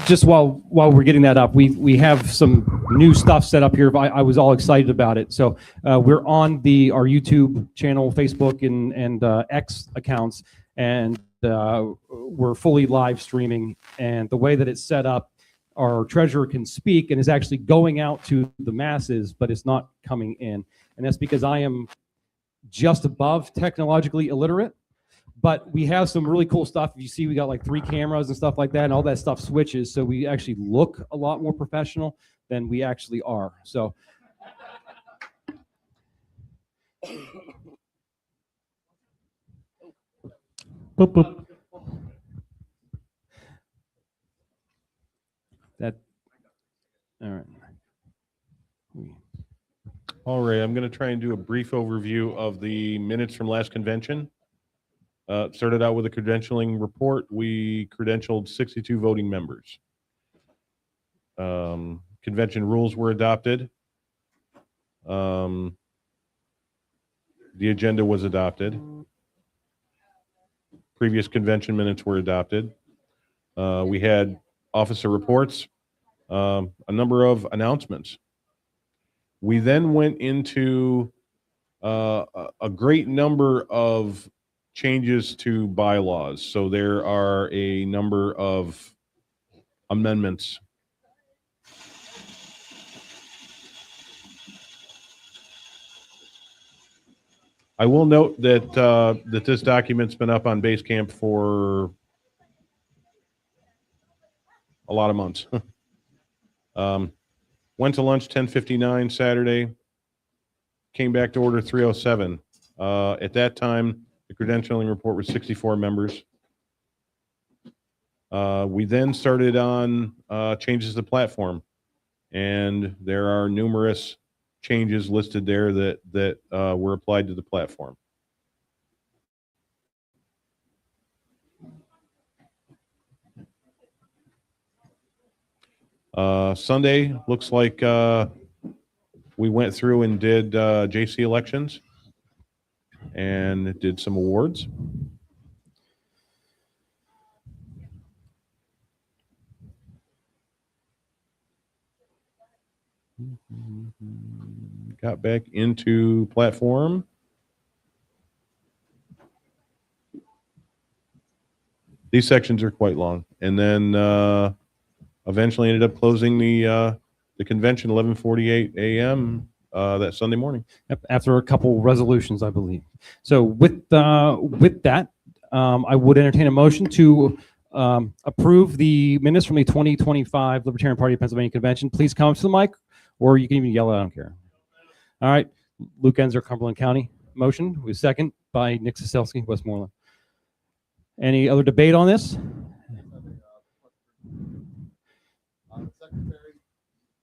just while we're getting that up, we have some new stuff set up here. I was all excited about it. So we're on our YouTube channel, Facebook, and X accounts, and we're fully live streaming. And the way that it's set up, our treasurer can speak and is actually going out to the masses, but it's not coming in. And that's because I am just above technologically illiterate, but we have some really cool stuff. If you see, we got like 3 cameras and stuff like that, and all that stuff switches. So we actually look a lot more professional than we actually are. So boop, boop. All right. All right, I'm going to try and do a brief overview of the minutes from last convention. Started out with a credentialing report. We credentialed 62 voting members. Convention rules were adopted. The agenda was adopted. Previous convention minutes were adopted. We had officer reports, a number of announcements. We then went into a great number of changes to bylaws. So there are a number of amendments. I will note that that this document's been up on Basecamp for a lot of months. Went to lunch 10:59 Saturday. Came back to order 3:07. At that time, the credentialing report was 64 members. We then started on changes to the platform, and there are numerous changes listed there that were applied to the platform. Sunday looks like we went through and did JC elections and did some awards. Got back into platform. These sections are quite long, and then eventually ended up closing the convention 11:48 a.m. That Sunday morning. After a couple resolutions, I believe. So with that, I would entertain a motion to approve the minutes from the 2025 Libertarian Party of Pennsylvania Convention. Please come up to the mic, or you can even yell. I don't care. All right, Luke Enzer, Cumberland County. Motion with second by Nick Siselsky, Westmoreland. Any other debate on this?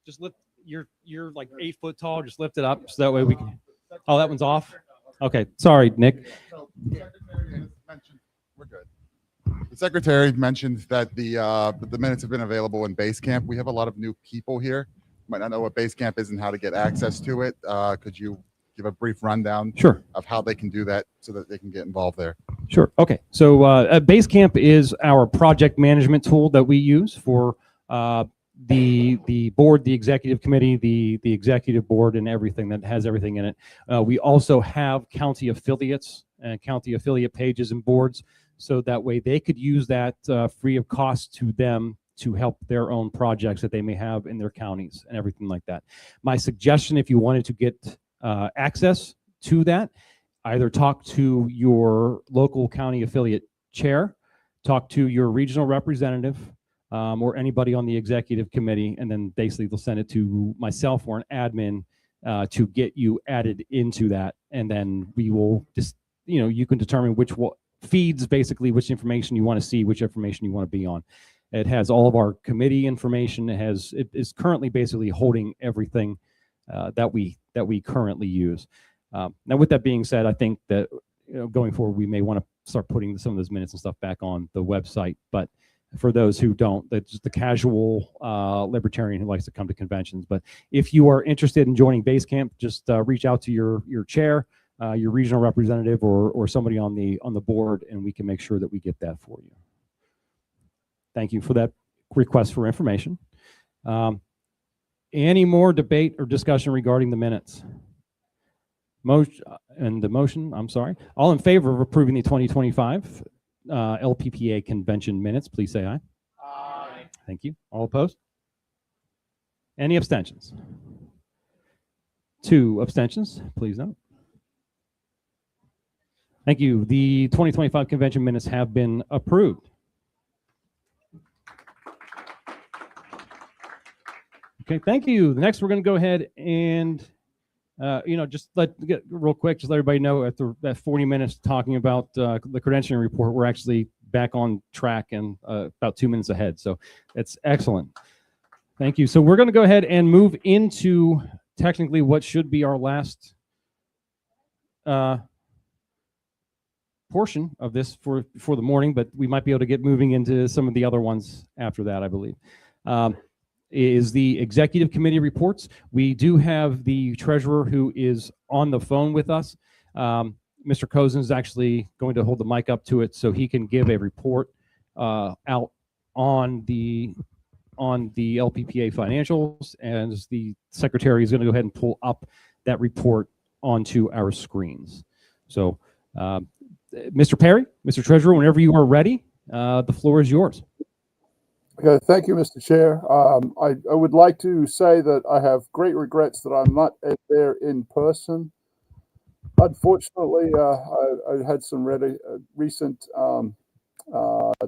Just lift. You're like 8 foot tall. Just lift it up so that way we can. Oh, that one's off. Okay, sorry, Nick. We're good. The secretary mentioned that the minutes have been available in Basecamp. We have a lot of new people here. Might not know what Basecamp is and how to get access to it. Could you give a brief rundown of how they can do that so that they can get involved there? Sure. Okay. So Basecamp is our project management tool that we use for the board, the executive committee, the executive board, and everything that has everything in it. We also have county affiliates and county affiliate pages and boards, so that way they could use that free of cost to them to help their own projects that they may have in their counties and everything like that. My suggestion, if you wanted to get access to that, either talk to your local county affiliate chair, talk to your regional representative, or anybody on the executive committee, and then basically they'll send it to myself or an admin to get you added into that. And then we will just, you can determine which feeds basically which information you want to see, which information you want to be on. It has all of our committee information. It is currently basically holding everything that we currently use. Now, with that being said, I think that going forward we may want to start putting some of those minutes and stuff back on the website. But for those who don't, that's just the casual libertarian who likes to come to conventions. But if you are interested in joining Basecamp, just reach out to your chair, your regional representative, or somebody on the board, and we can make sure that we get that for you. Thank you for that request for information. Any more debate or discussion regarding the minutes? Motion, I'm sorry. All in favor of approving the 2025 LPPA convention minutes, please say aye. Aye. Thank you. All opposed? Any abstentions? 2 abstentions, please note. Thank you. The 2025 convention minutes have been approved. Okay, thank you. Next, we're going to go ahead and, just get real quick, just let everybody know after that 40 minutes talking about the credentialing report, we're actually back on track and about 2 minutes ahead. So that's excellent. Thank you. So we're going to go ahead and move into technically what should be our last portion of this for the morning, but we might be able to get moving into some of the other ones after that, I believe. Is the executive committee reports. We do have the treasurer who is on the phone with us. Mr. Cozen is actually going to hold the mic up to it so he can give a report out on the LPPA financials, and the secretary is going to go ahead and pull up that report onto our screens. So, Mr. Perry, Mr. Treasurer, whenever you are ready, the floor is yours. Okay, thank you, Mr. Chair. I would like to say that I have great regrets that I'm not there in person. Unfortunately, I had some recent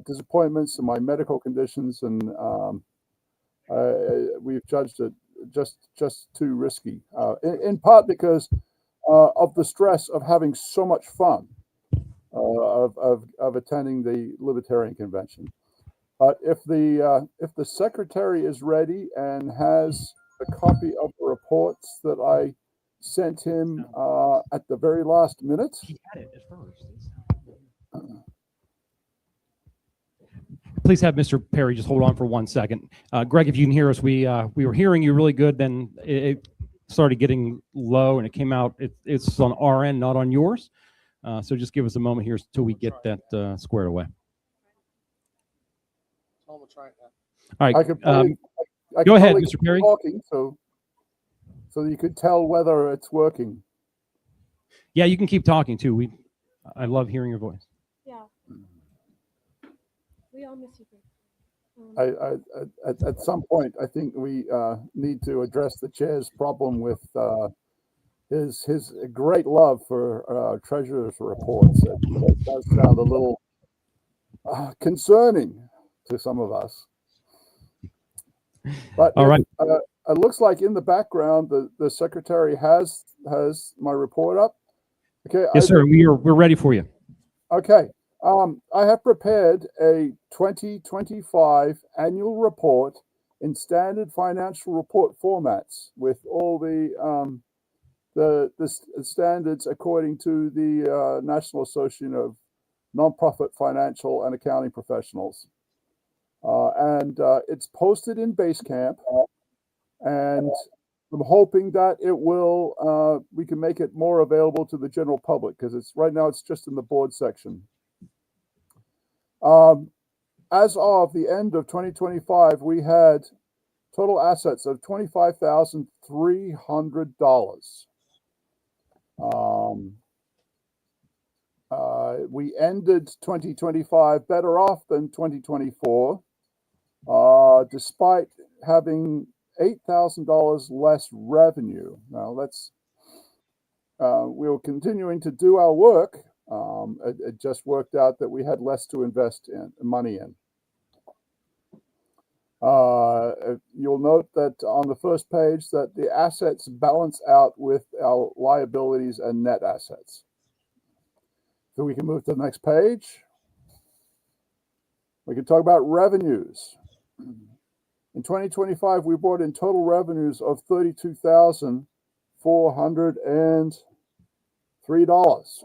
disappointments in my medical conditions, and we've judged it just too risky, in part because of the stress of having so much fun of attending the Libertarian Convention. But if the secretary is ready and has a copy of the reports that I sent him at the very last minute. He had it at first. Please have Mr. Perry just hold on for 1 second. Greg, if you can hear us, we were hearing you really good. Then it started getting low, and it came out. It's on our end, not on yours. So just give us a moment here till we get that squared away. All right. Go ahead, Mr. Perry. Talking, so you could tell whether it's working. Yeah, you can keep talking too. I love hearing your voice. Yeah. We all miss you. At some point, I think we need to address the chair's problem with his great love for treasurer's reports. It does sound a little concerning to some of us. But all right. It looks like in the background the secretary has my report up. Okay. Yes, sir. We're ready for you. Okay. I have prepared a 2025 annual report in standard financial report formats with all the standards according to the National Association of Nonprofit Financial and Accounting Professionals. And it's posted in Basecamp, and I'm hoping that it will, we can make it more available to the general public, because right now it's just in the board section. As of the end of 2025, we had total assets of $25,300. we ended 2025 better off than 2024, despite having $8,000 less revenue. Now we were continuing to do our work. It just worked out that we had less to invest in money in. You'll note that on the first page that the assets balance out with our liabilities and net assets. So we can move to the next page. We can talk about revenues. In 2025, we brought in total revenues of $32,403.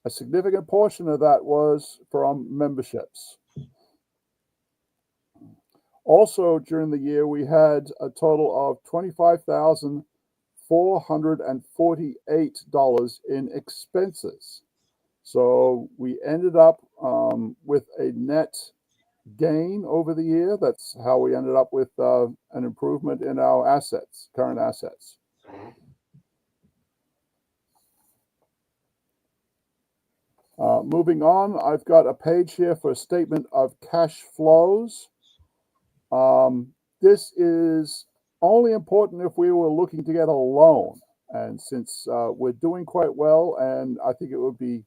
A significant portion of that was from memberships. Also, during the year, we had a total of $25,448 in expenses. So we ended up with a net gain over the year. That's how we ended up with an improvement in our assets, current assets. Moving on, I've got a page here for a statement of cash flows. This is only important if we were looking to get a loan. And since we're doing quite well, and I think it would be,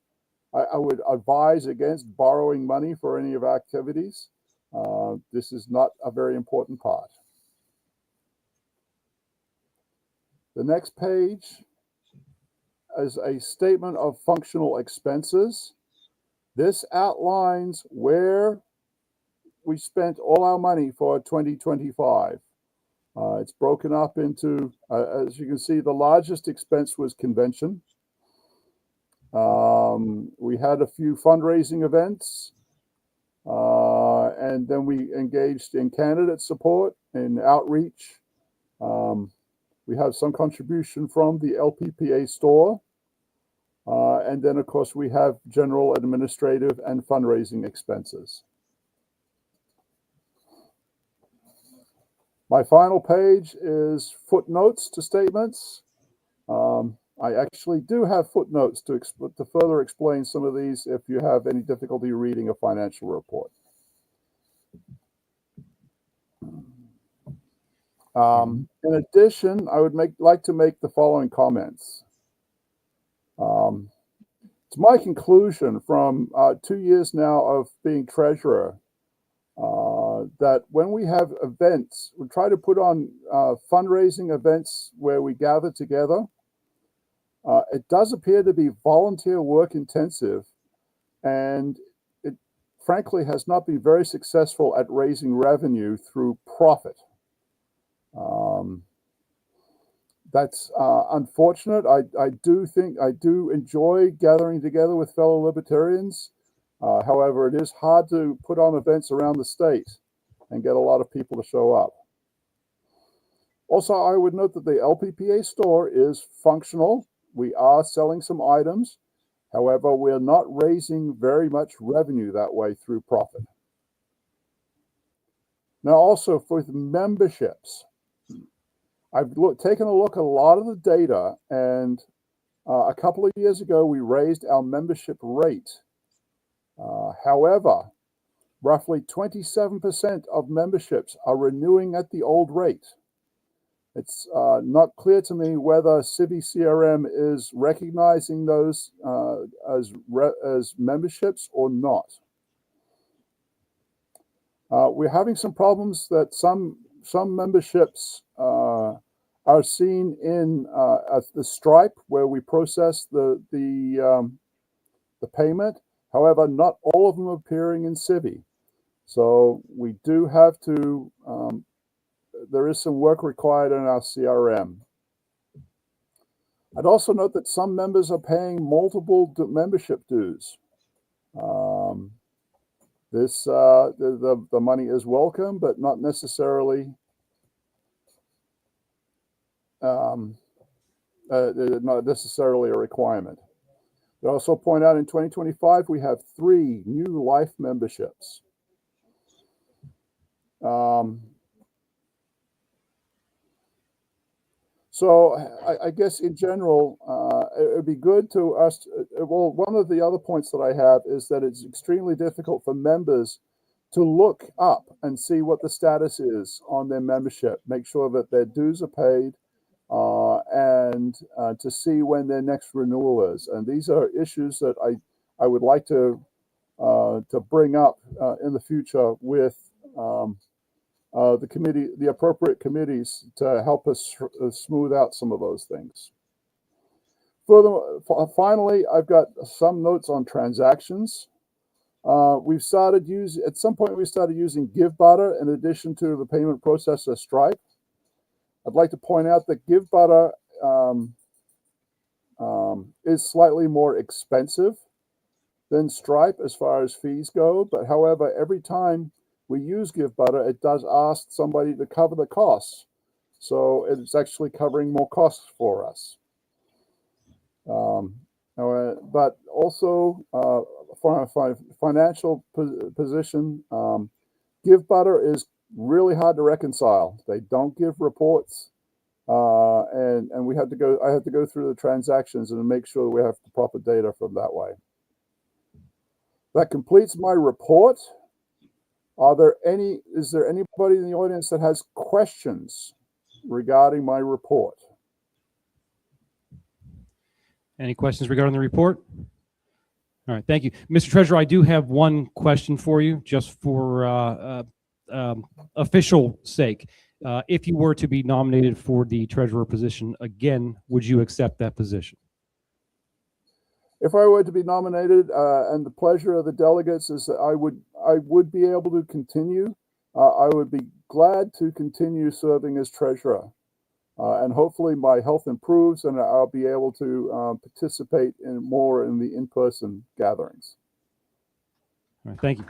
I would advise against borrowing money for any of our activities. This is not a very important part. The next page is a statement of functional expenses. This outlines where we spent all our money for 2025. It's broken up into, as you can see, the largest expense was convention. We had a few fundraising events, and then we engaged in candidate support and outreach. We have some contribution from the LPPA store. And then, of course, we have general administrative and fundraising expenses. My final page is footnotes to statements. I actually do have footnotes to further explain some of these if you have any difficulty reading a financial report. In addition, I would like to make the following comments. It's my conclusion from 2 years now of being treasurer that when we have events, we try to put on fundraising events where we gather together. It does appear to be volunteer work intensive, and it frankly has not been very successful at raising revenue through profit. That's unfortunate. I do enjoy gathering together with fellow libertarians. However, it is hard to put on events around the state and get a lot of people to show up. Also, I would note that the LPPA store is functional. We are selling some items. However, we're not raising very much revenue that way through profit. Now, also for memberships, I've taken a look at a lot of the data, and a couple of years ago, we raised our membership rate. However, roughly 27% of memberships are renewing at the old rate. It's not clear to me whether CiviCRM is recognizing those as memberships or not. We're having some problems that some memberships are seen in the Stripe, where we process the payment. However, not all of them are appearing in Civi. So we do have to, there is some work required in our CRM. I'd also note that some members are paying multiple membership dues. The money is welcome, but not necessarily not necessarily a requirement. I also point out in 2025, we have 3 new life memberships. So I guess in general, it would be good to us. Well, one of the other points that I have is that it's extremely difficult for members to look up and see what the status is on their membership, make sure that their dues are paid, and to see when their next renewal is. And these are issues that I would like to bring up in the future with the committee, the appropriate committees, to help us smooth out some of those things. Finally, I've got some notes on transactions. We've started using, at some point we started using GiveButter in addition to the payment processor Stripe. I'd like to point out that GiveButter is slightly more expensive than Stripe as far as fees go, but however, every time we use GiveButter, it does ask somebody to cover the costs. So it's actually covering more costs for us. But also, for a financial position, GiveButter is really hard to reconcile. They don't give reports, and I had to go through the transactions and make sure we have the proper data from that way. That completes my report. Is there anybody in the audience that has questions regarding my report? Any questions regarding the report? All right, thank you. Mr. Treasurer, I do have one question for you, just for official sake. If you were to be nominated for the treasurer position again, would you accept that position? If I were to be nominated, and the pleasure of the delegates is that I would be able to continue. I would be glad to continue serving as treasurer, and hopefully my health improves and I'll be able to participate more in the in-person gatherings. All right, thank you.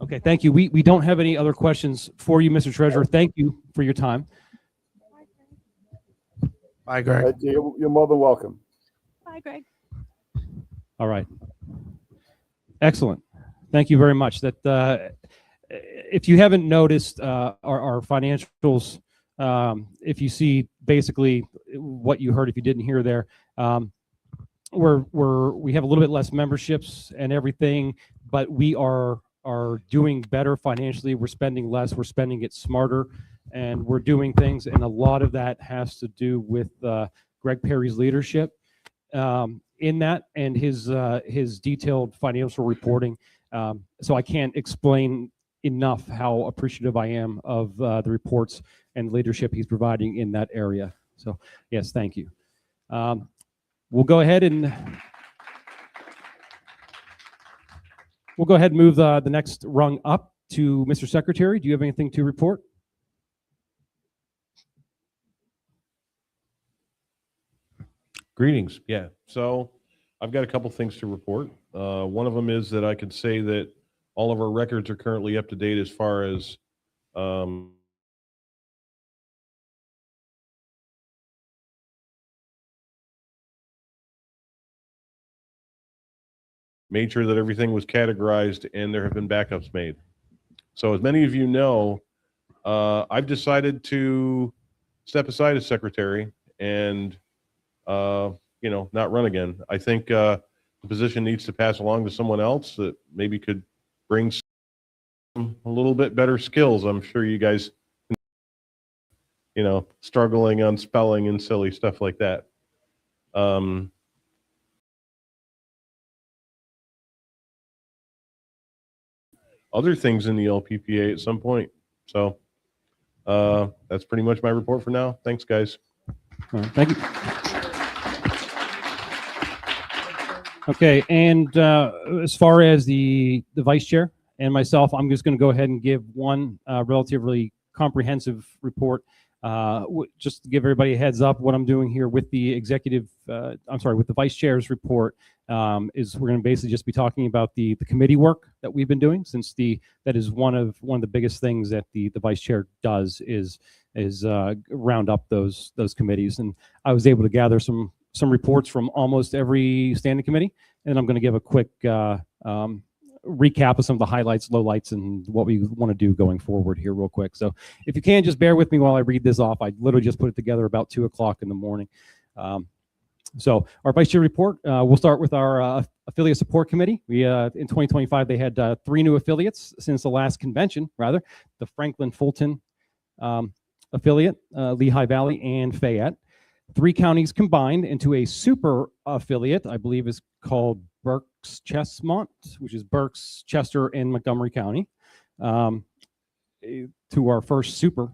Okay, thank you. We don't have any other questions for you, Mr. Treasurer. Thank you for your time. Bye, Greg. You're more than welcome. Bye, Greg. All right. Excellent. Thank you very much. That if you haven't noticed our financials, if you see basically what you heard, if you didn't hear there, we have a little bit less memberships and everything, but we are doing better financially. We're spending less, we're spending it smarter, and we're doing things, and a lot of that has to do with Greg Perry's leadership in that, and his detailed financial reporting. So I can't explain enough how appreciative I am of the reports and leadership he's providing in that area. So yes, thank you. We'll go ahead and move the next rung up to Mr. Secretary. Do you have anything to report? Greetings. Yeah. So I've got a couple things to report. One of them is that I could say that all of our records are currently up to date as far as made sure that everything was categorized and there have been backups made. So as many of you know, I've decided to step aside as secretary and not run again. I think the position needs to pass along to someone else that maybe could bring a little bit better skills. I'm sure you guys, struggling on spelling and silly stuff like that. Other things in the LPPA at some point. So that's pretty much my report for now. Thanks, guys. All right, thank you. Okay, and as far as the vice chair and myself, I'm just going to go ahead and give one relatively comprehensive report. Just to give everybody a heads up, what I'm doing here with the with the vice chair's report is we're going to basically just be talking about the committee work that we've been doing, since that is one of the biggest things that the vice chair does is is round up those committees. And I was able to gather some reports from almost every standing committee, and I'm going to give a quick recap of some of the highlights, lowlights, and what we want to do going forward here real quick. So if you can, just bear with me while I read this off. I literally just put it together about 2 o'clock in the morning. So our vice chair report, we'll start with our affiliate support committee. We in 2025, they had 3 new affiliates since the last convention, rather. The Franklin Fulton affiliate, Lehigh Valley, and Fayette. 3 counties combined into a super affiliate, I believe is called Berks Chesmont, which is Berks, Chester, and Montgomery County, to our first super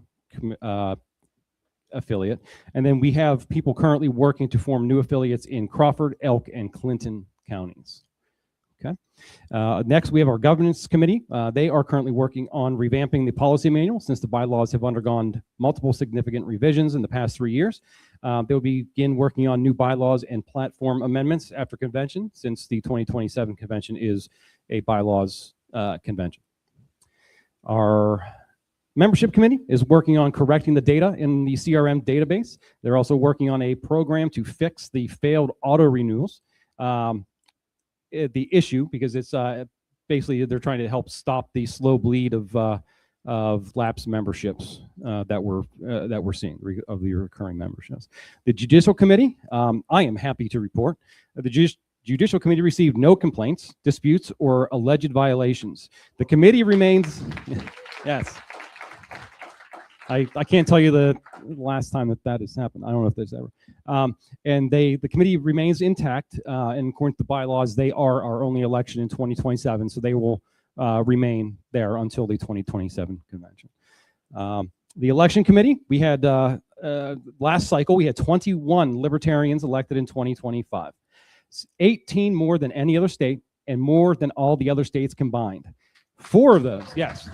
affiliate. And then we have people currently working to form new affiliates in Crawford, Elk, and Clinton counties. Okay. Next, we have our governance committee. They are currently working on revamping the policy manual since the bylaws have undergone multiple significant revisions in the past 3 years. They'll begin working on new bylaws and platform amendments after convention, since the 2027 convention is a bylaws convention. Our membership committee is working on correcting the data in the CRM database. They're also working on a program to fix the failed auto renewals. The issue, because it's basically they're trying to help stop the slow bleed of lapsed memberships that we're seeing of the recurring memberships. The judicial committee, I am happy to report the judicial committee received no complaints, disputes, or alleged violations. The committee remains yes. I can't tell you the last time that has happened. I don't know if there's ever. And the committee remains intact, and according to the bylaws, they are our only election in 2027, so they will remain there until the 2027 convention. The election committee, we had last cycle, we had 21 Libertarians elected in 2025. 18 more than any other state, and more than all the other states combined. 4 of those, yes.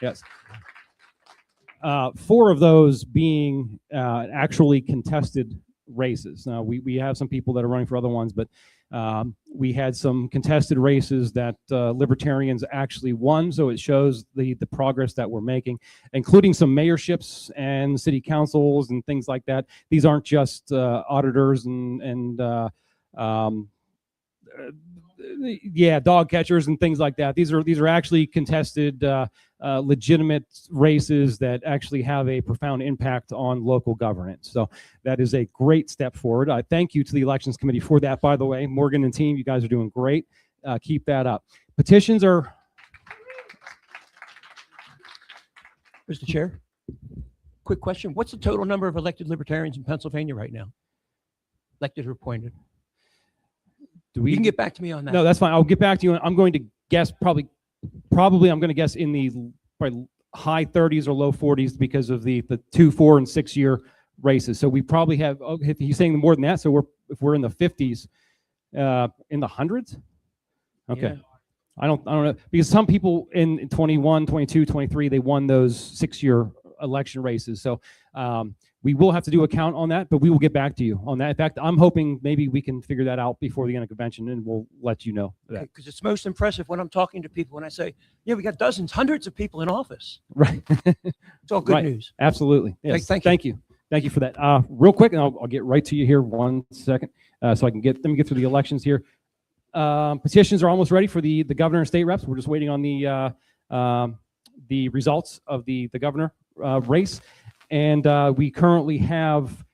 Yes. 4 of those being actually contested races. Now, we have some people that are running for other ones, but we had some contested races that Libertarians actually won, so it shows the progress that we're making, including some mayorships and city councils and things like that. These aren't just auditors and dog catchers and things like that. These are actually contested, legitimate races that actually have a profound impact on local governance. So that is a great step forward. I thank you to the elections committee for that, by the way. Morgan and team, you guys are doing great. Keep that up. Petitions are... Mr. Chair, quick question. What's the total number of elected Libertarians in Pennsylvania right now? Elected or appointed? You can get back to me on that. No, that's fine. I'll get back to you. I'm going to guess probably I'm going to guess in the probably high 30s or low 40s because of the 2, 4, and 6 year races. So we probably have, if he's saying more than that, so if we're in the 50s, in the hundreds? Okay. Yeah. I don't know, because some people in 21, 22, 23, they won those 6 year election races. So we will have to do a count on that, but we will get back to you on that. In fact, I'm hoping maybe we can figure that out before the end of convention, and we'll let you know that. Because it's most impressive when I'm talking to people when I say, yeah, we got dozens, hundreds of people in office. Right. It's all good Right. news. Absolutely. Yes. Thank you. Thank you for that. Real quick, and I'll get right to you here 1 second, so I can let me get through the elections here. Petitions are almost ready for the governor and state reps. We're just waiting on the results of the governor race. And we currently have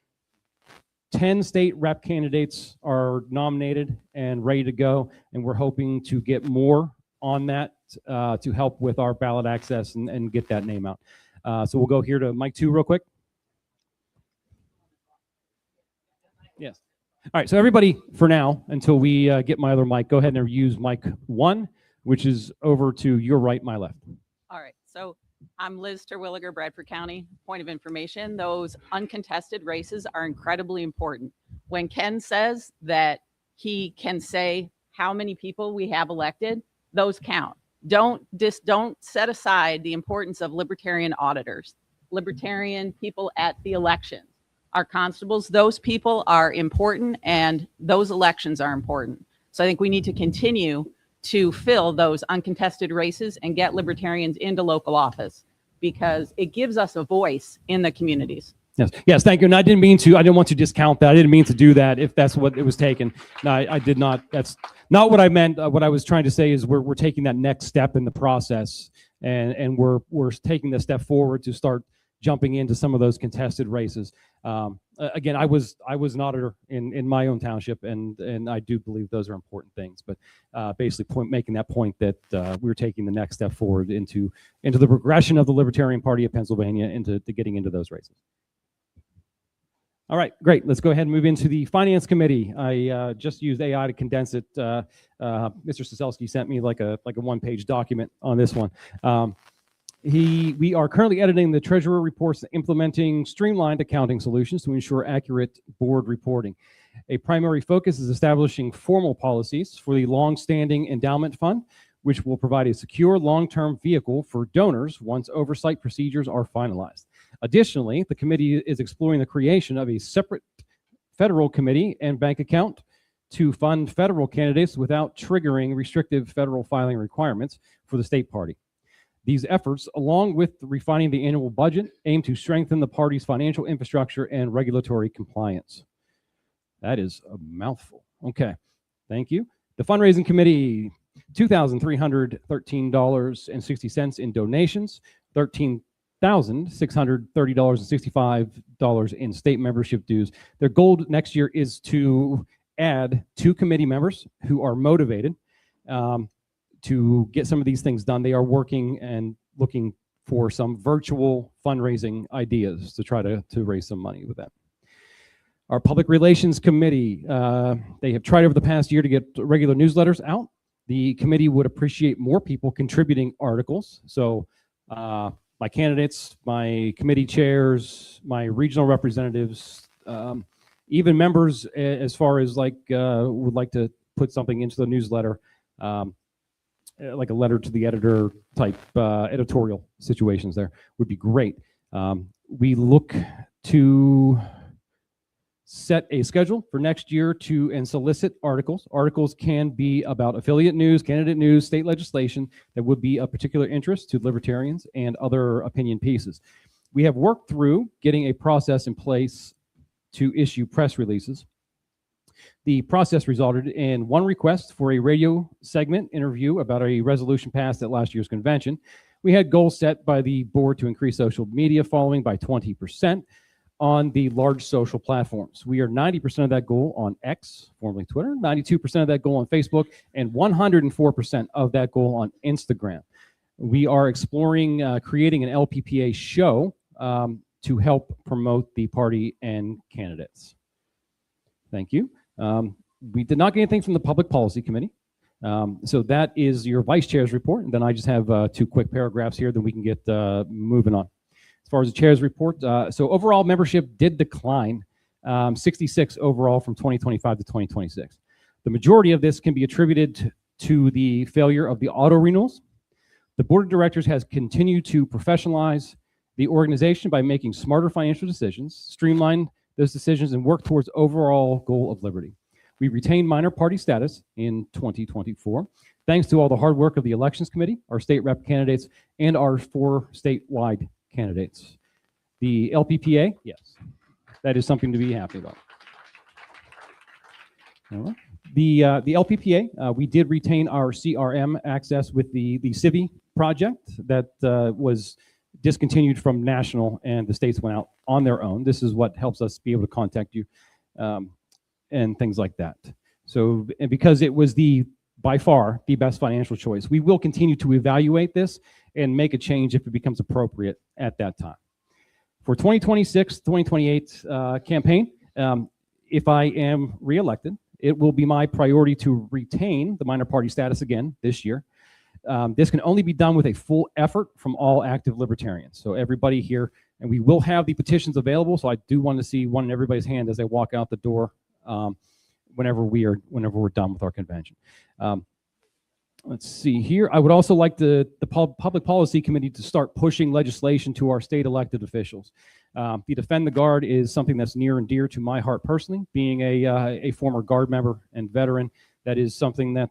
10 state rep candidates are nominated and ready to go. And we're hoping to get more on that to help with our ballot access and get that name out. So we'll go here to mic 2 real quick. Yes. All right. So everybody, for now, until we get my other mic, go ahead and use mic 1, which is over to your right, my left. All right. So I'm Liz Terwilliger, Bradford County. Point of information, those uncontested races are incredibly important. When Ken says that he can say how many people we have elected, those count. Don't set aside the importance of Libertarian auditors, Libertarian people at the elections. Our constables, those people are important, and those elections are important. So I think we need to continue to fill those uncontested races and get Libertarians into local office. because it gives us a voice in the communities. Yes, yes, thank you. And I didn't want to discount that. I didn't mean to do that if that's what it was taken. No, I did not. That's not what I meant. What I was trying to say is we're taking that next step in the process, and we're taking the step forward to start jumping into some of those contested races. Again, I was an auditor in my own township, and I do believe those are important things. But basically, making that point that we're taking the next step forward into the progression of the Libertarian Party of Pennsylvania into getting into those races. All right, great. Let's go ahead and move into the Finance Committee. I just used AI to condense it. Mr. Siselsky sent me like a one-page document on this one. We are currently editing the Treasurer reports and implementing streamlined accounting solutions to ensure accurate board reporting. A primary focus is establishing formal policies for the long-standing endowment fund, which will provide a secure long-term vehicle for donors once oversight procedures are finalized. Additionally, the committee is exploring the creation of a separate federal committee and bank account to fund federal candidates without triggering restrictive federal filing requirements for the state party. These efforts, along with refining the annual budget, aim to strengthen the party's financial infrastructure and regulatory compliance. That is a mouthful. Okay, thank you. The fundraising committee, $2,313.60 in donations, $13,630.65 in state membership dues. Their goal next year is to add 2 committee members who are motivated to get some of these things done. They are working and looking for some virtual fundraising ideas to try to raise some money with that. Our Public Relations Committee, they have tried over the past year to get regular newsletters out. The committee would appreciate more people contributing articles. So my candidates, my committee chairs, my regional representatives, even members as far as like would like to put something into the newsletter, like a letter to the editor type editorial situations there would be great. We look to set a schedule for next year and solicit articles. Articles can be about affiliate news, candidate news, state legislation that would be of particular interest to libertarians and other opinion pieces. We have worked through getting a process in place to issue press releases. The process resulted in one request for a radio segment interview about a resolution passed at last year's convention. We had goals set by the board to increase social media following by 20% on the large social platforms. We are 90% of that goal on X, formerly Twitter, 92% of that goal on Facebook, and 104% of that goal on Instagram. We are exploring creating an LPPA show to help promote the party and candidates. Thank you. We did not get anything from the Public Policy Committee. So that is your vice chair's report. And then I just have 2 quick paragraphs here, then we can get moving on. As far as the chair's report, so overall membership did decline, 66 overall from 2025 to 2026. The majority of this can be attributed to the failure of the auto renewals. The board of directors has continued to professionalize the organization by making smarter financial decisions, streamline those decisions, and work towards overall goal of liberty. We retained minor party status in 2024, thanks to all the hard work of the elections committee, our state rep candidates, and our 4 statewide candidates. The LPPA, yes, that is something to be happy about. All right. The LPPA, we did retain our CRM access with the Civi project that was discontinued from national, and the states went out on their own. This is what helps us be able to contact you and things like that. So, and because it was by far the best financial choice, we will continue to evaluate this and make a change if it becomes appropriate at that time. For 2026, 2028 campaign, if I am reelected, it will be my priority to retain the minor party status again this year. This can only be done with a full effort from all active libertarians. So everybody here, and we will have the petitions available. So I do want to see one in everybody's hand as they walk out the door whenever we're done with our convention. Let's see here. I would also like the Public Policy Committee to start pushing legislation to our state elected officials. The Defend the Guard is something that's near and dear to my heart personally. Being a former Guard member and veteran, that is something that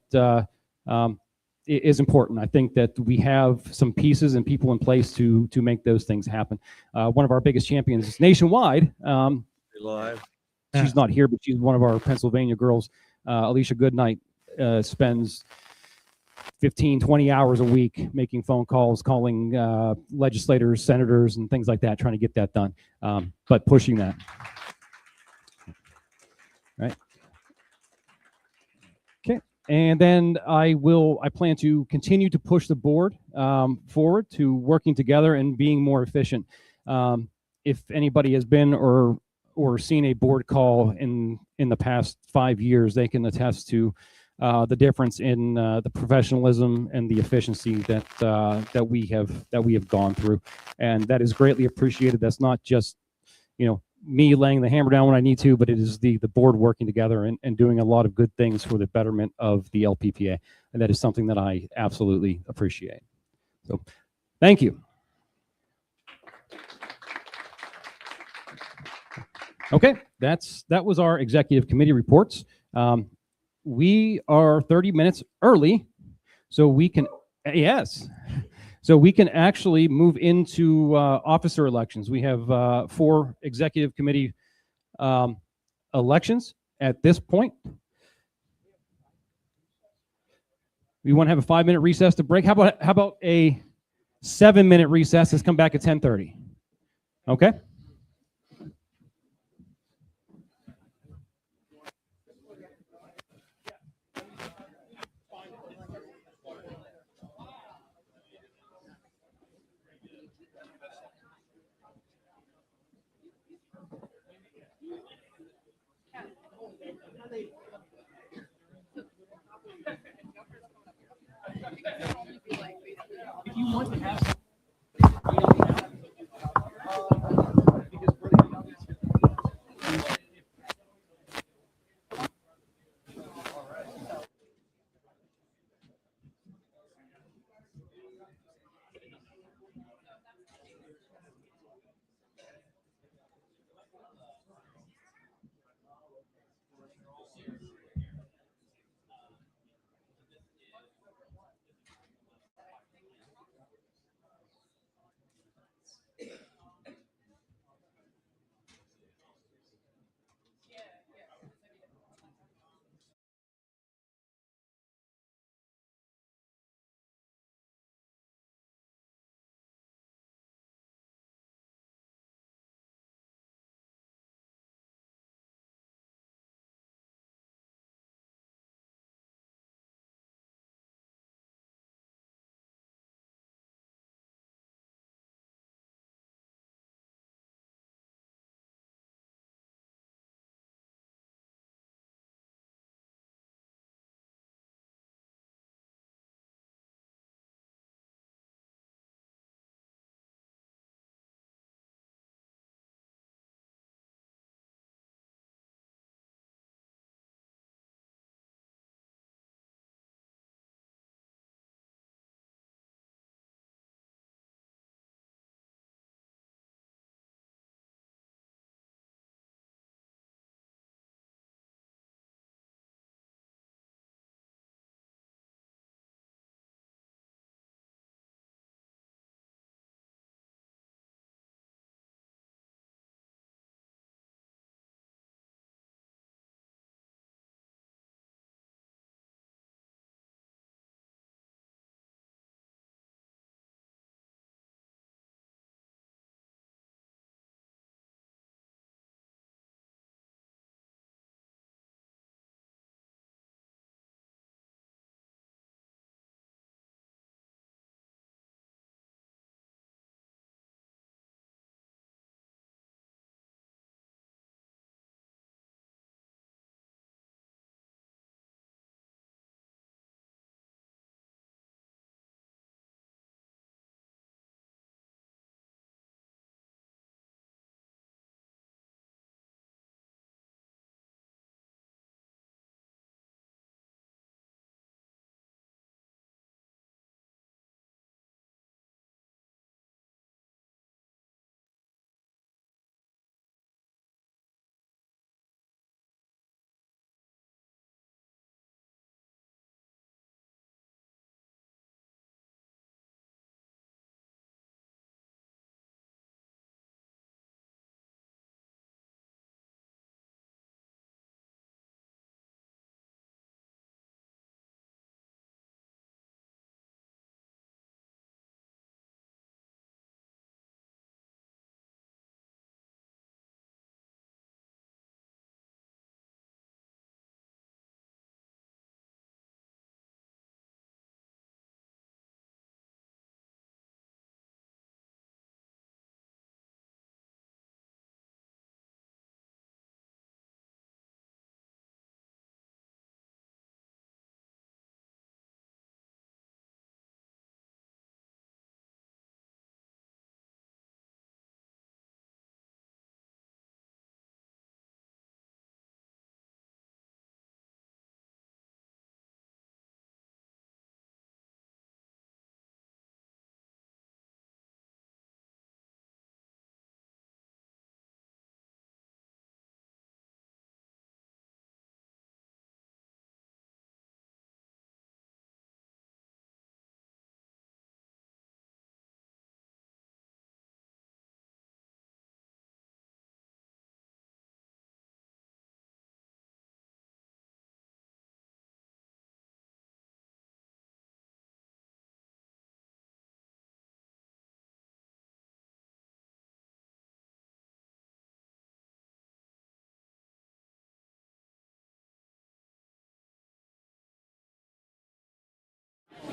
is important. I think that we have some pieces and people in place to make those things happen. One of our biggest champions nationwide. She's not here, but she's one of our Pennsylvania girls. Alicia Goodnight spends 15, 20 hours a week making phone calls, calling legislators, senators, and things like that, trying to get that done, but pushing that. Right. Okay. And then I plan to continue to push the board forward to working together and being more efficient. If anybody has been or seen a board call in the past 5 years, they can attest to the difference in the professionalism and the efficiency that we have gone through, and that is greatly appreciated. That's not just me laying the hammer down when I need to, but it is the board working together and doing a lot of good things for the betterment of the LPPA, and that is something that I absolutely appreciate. So, thank you. Okay, that was our executive committee reports. We are 30 minutes early, so we can actually move into officer elections. We have 4 executive committee elections at this point. We want to have a 5-minute recess to break. How about a 7-minute recess? Let's come back at 10:30. Okay. If you want to have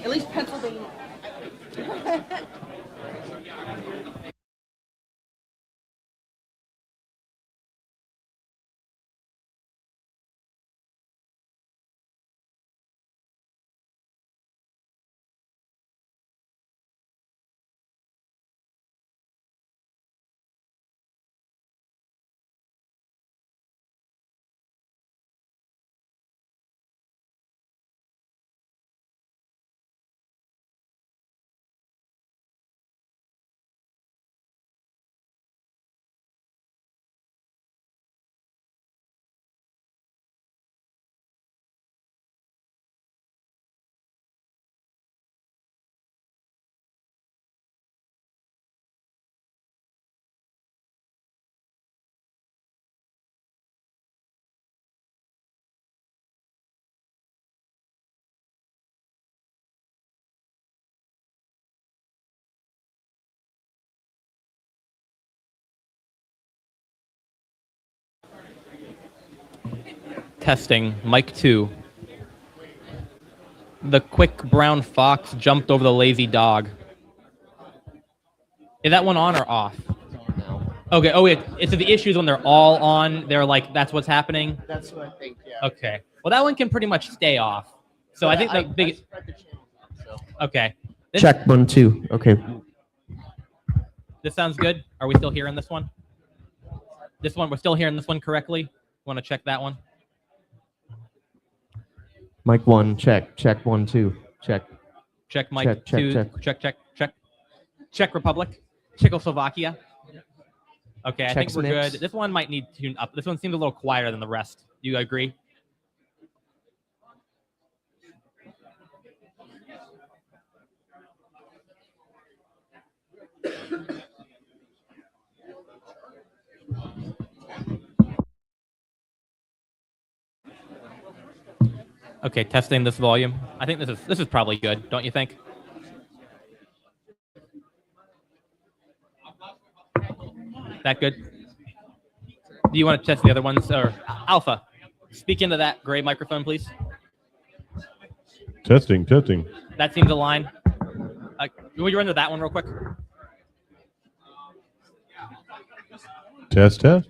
At least Pennsylvania. Testing. Mic 2. The quick brown fox jumped over the lazy dog. Is that one on or off? Okay. Oh, it's the issues when they're all on. They're like, that's what's happening. That's what I think, yeah. Okay. Well, that one can pretty much stay off. So I think the big. spread the channel, so. Okay. This, Check 1, 2. Okay. This sounds good. Are we still hearing this one? This one, we're still hearing this one correctly. Want to check that one? Mic 1, check. Check 1, 2. Check. Check mic Check, check, 2. check. Check. Czech Republic. Czechoslovakia. Okay, I think Checks we're mix. good. This one might need to tune up. This one seems a little quieter than the rest. Do you agree? Okay, testing this volume. I think this is probably good, don't you think? That good? Do you want to test the other ones? Or Alpha, speak into that gray microphone, please. Testing. That seems aligned. Will you run to that one real quick? Test. Okay.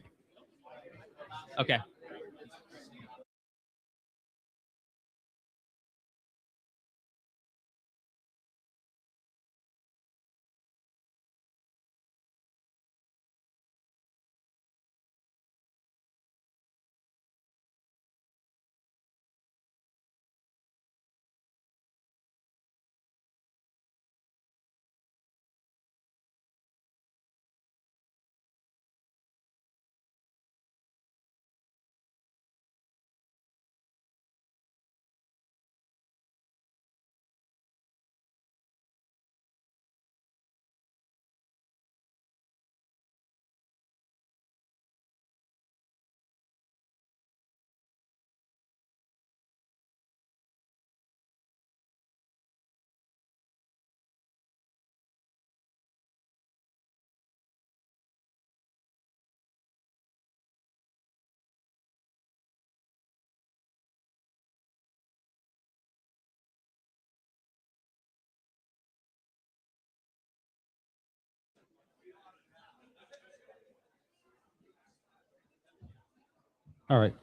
All right,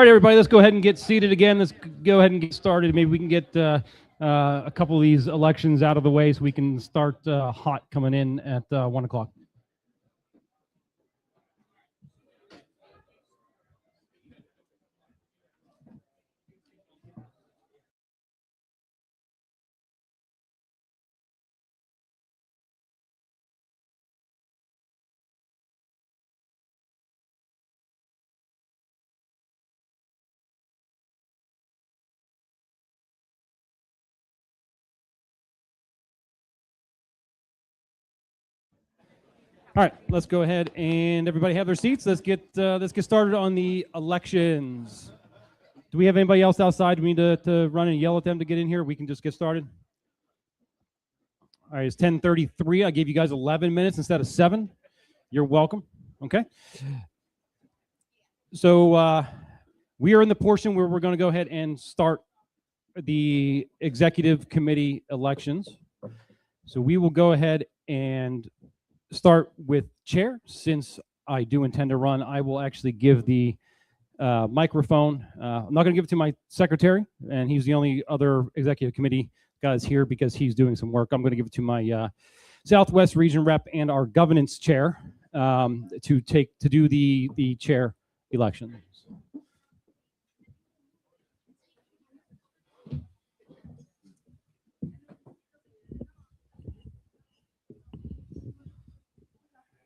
everybody, let's go ahead and get seated again. Let's go ahead and get started. Maybe we can get a couple of these elections out of the way so we can start hot coming in at 1 o'clock. All right, let's go ahead and everybody have their seats. Let's get started on the elections. Do we have anybody else outside? Do we need to run and yell at them to get in here? We can just get started. All right, it's 10:33. I gave you guys 11 minutes instead of 7. You're welcome. Okay. So we are in the portion where we're going to go ahead and start the executive committee elections. So we will go ahead and start with chair. Since I do intend to run, I will actually give the microphone. I'm not going to give it to my secretary, and he's the only other executive committee guys here because he's doing some work. I'm going to give it to my Southwest Region rep and our governance chair to do the chair election.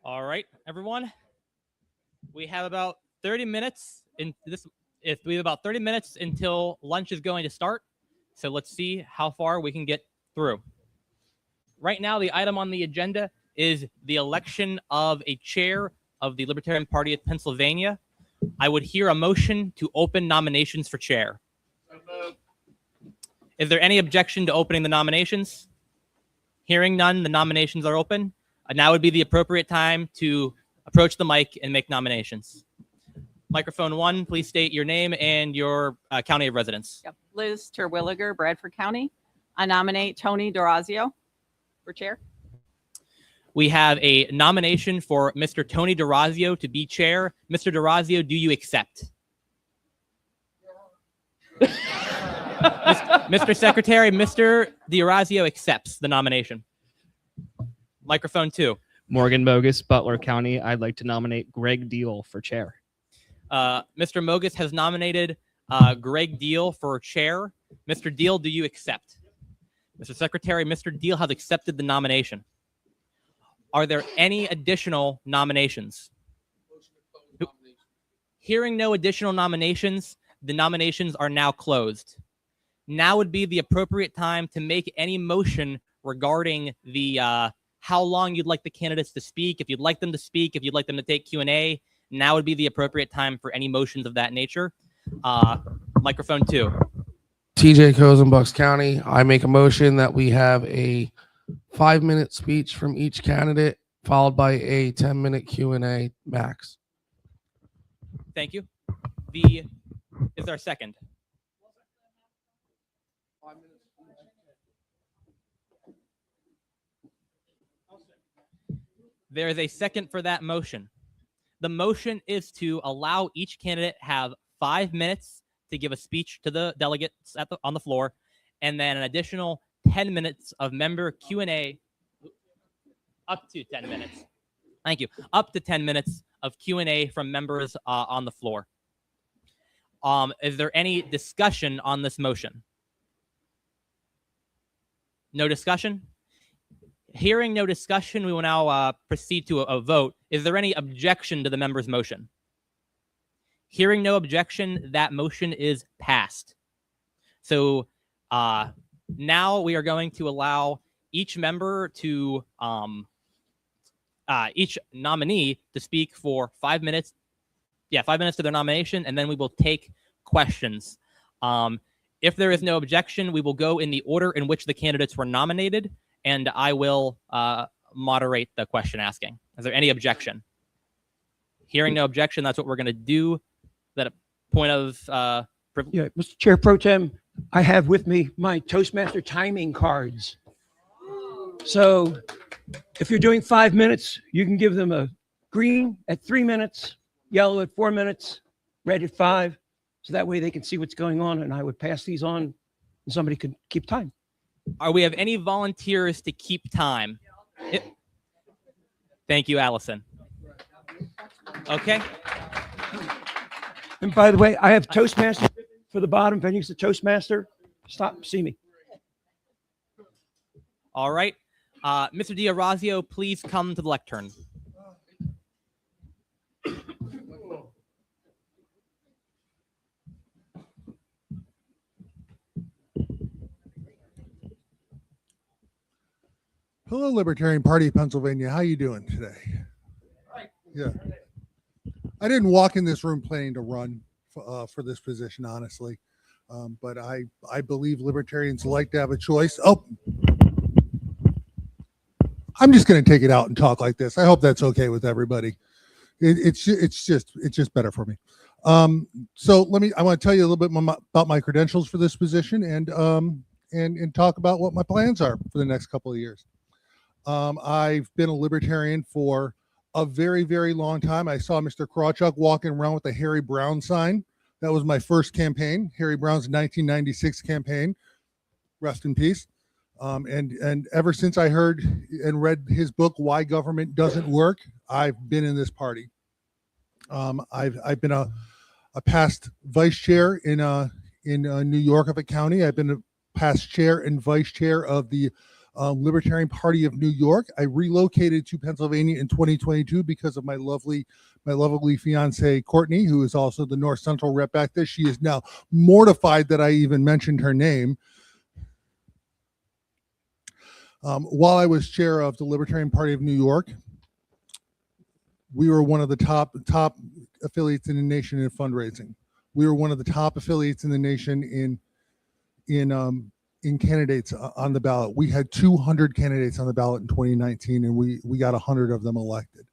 All right, everyone. We have about 30 minutes in this. If we have about 30 minutes until lunch is going to start, so let's see how far we can get through. Right now, the item on the agenda is the election of a chair of the Libertarian Party of Pennsylvania. I would hear a motion to open nominations for chair. Is there any objection to opening the nominations? Hearing none, the nominations are open. Now would be the appropriate time to approach the mic and make nominations. Microphone 1, please state your name and your county of residence. Yep. Liz Terwilliger, Bradford County. I nominate Tony D'Orazio for chair. We have a nomination for Mr. Tony D'Orazio to be chair. Mr. D'Orazio, do you accept? Mr. Secretary, Mr. D'Orazio accepts the nomination. Microphone 2. Morgan Mogus, Butler County. I'd like to nominate Greg Deal for chair. Mr. Mogus has nominated Greg Deal for chair. Mr. Deal, do you accept? Mr. Secretary, Mr. Deal has accepted the nomination. Are there any additional nominations? Hearing no additional nominations, the nominations are now closed. Now would be the appropriate time to make any motion regarding the how long you'd like the candidates to speak, if you'd like them to speak, if you'd like them to take Q&A. Now would be the appropriate time for any motions of that nature. Microphone 2. TJ Cozen, Bucks County. I make a motion that we have a 5-minute speech from each candidate, followed by a 10-minute Q&A max. Thank you. Is there a second? There is a second for that motion. The motion is to allow each candidate have 5 minutes to give a speech to the delegates on the floor, and then an additional 10 minutes of member Q&A, up to 10 minutes. Thank you. Up to 10 minutes of Q&A from members on the floor. Is there any discussion on this motion? No discussion? Hearing no discussion, we will now proceed to a vote. Is there any objection to the member's motion? Hearing no objection, that motion is passed. So now we are going to allow each member to, each nominee to speak for 5 minutes. Yeah, 5 minutes to their nomination, and then we will take questions. If there is no objection, we will go in the order in which the candidates were nominated, and I will moderate the question asking. Is there any objection? Hearing no objection, that's what we're going to do. That a point of Yeah, Mr. Chair Pro Tem, I have with me my Toastmaster timing cards. So if you're doing 5 minutes, you can give them a green at 3 minutes, yellow at 4 minutes, red at 5. So that way they can see what's going on, and I would pass these on and somebody could keep time. Are we have any volunteers to keep time? Thank you, Allison. Okay. And by the way, I have Toastmaster for the bottom. If anyone's a Toastmaster, stop, see me. All right. Mr. D'Orazio, please come to the lectern. Hello, Libertarian Party of Pennsylvania. How you doing today? Yeah. I didn't walk in this room planning to run for this position, honestly. But I believe libertarians like to have a choice. Oh, I'm just going to take it out and talk like this. I hope that's okay with everybody. it's just better for me. So I want to tell you a little bit more about my credentials for this position and talk about what my plans are for the next couple of years. I've been a libertarian for a very, very long time. I saw Mr. Krawchuk walking around with the Harry Brown sign. That was my first campaign, Harry Brown's 1996 campaign. Rest in peace. And ever since I heard and read his book, Why Government Doesn't Work, I've been in this party. I've been a past vice chair in New York of a county. I've been a past chair and vice chair of the Libertarian Party of New York. I relocated to Pennsylvania in 2022 because of my lovely fiance Courtney, who is also the North Central rep back there. She is now mortified that I even mentioned her name. While I was chair of the Libertarian Party of New York, we were one of the top affiliates in the nation in fundraising. We were one of the top affiliates in the nation in candidates on the ballot. We had 200 candidates on the ballot in 2019, and we got 100 of them elected.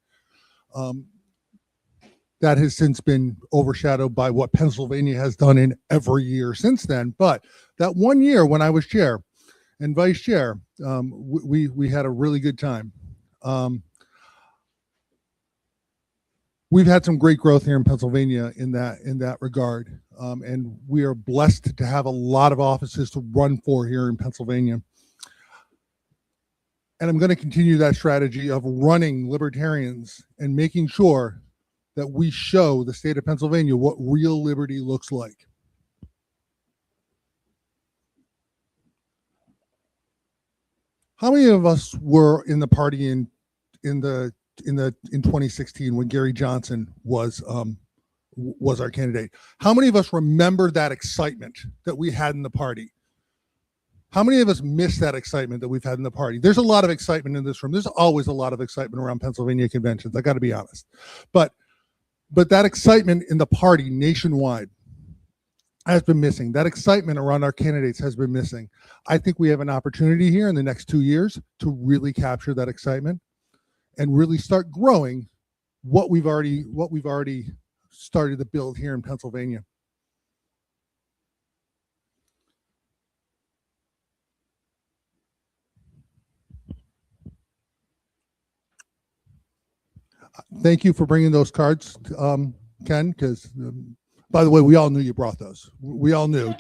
That has since been overshadowed by what Pennsylvania has done in every year since then. But that one year when I was chair and vice chair, we had a really good time. We've had some great growth here in Pennsylvania in that regard, and we are blessed to have a lot of offices to run for here in Pennsylvania. And I'm going to continue that strategy of running libertarians and making sure that we show the state of Pennsylvania what real liberty looks like. How many of us were in the party in 2016 when Gary Johnson was our candidate? How many of us remember that excitement that we had in the party? How many of us miss that excitement that we've had in the party? There's a lot of excitement in this room. There's always a lot of excitement around Pennsylvania conventions. I got to be honest, but that excitement in the party nationwide has been missing. That excitement around our candidates has been missing. I think we have an opportunity here in the next 2 years to really capture that excitement and really start growing what we've already started to build here in Pennsylvania. Thank you for bringing those cards, Ken, because by the way, we all knew you brought those. We all knew.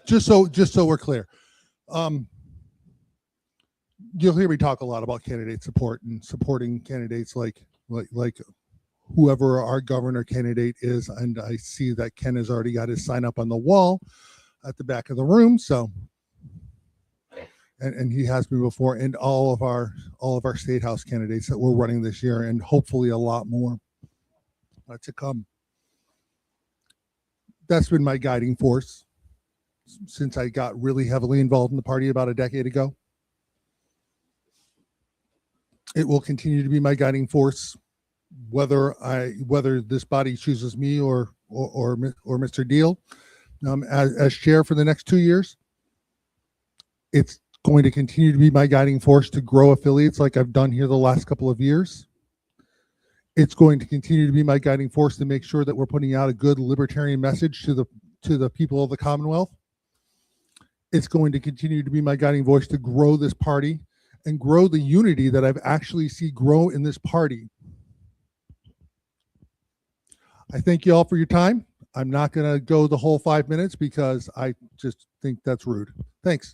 Just so we're clear. You'll hear me talk a lot about candidate support and supporting candidates like whoever our governor candidate is, and I see that Ken has already got his sign up on the wall at the back of the room. So, and he has been before, and all of our state house candidates that we're running this year, and hopefully a lot more to come. That's been my guiding force since I got really heavily involved in the party about a decade ago. It will continue to be my guiding force, whether this body chooses me or Mr. Deal as chair for the next 2 years. It's going to continue to be my guiding force to grow affiliates like I've done here the last couple of years. It's going to continue to be my guiding force to make sure that we're putting out a good libertarian message to the people of the Commonwealth. It's going to continue to be my guiding voice to grow this party and grow the unity that I've actually seen grow in this party. I thank you all for your time. I'm not going to go the whole 5 minutes because I just think that's rude. Thanks.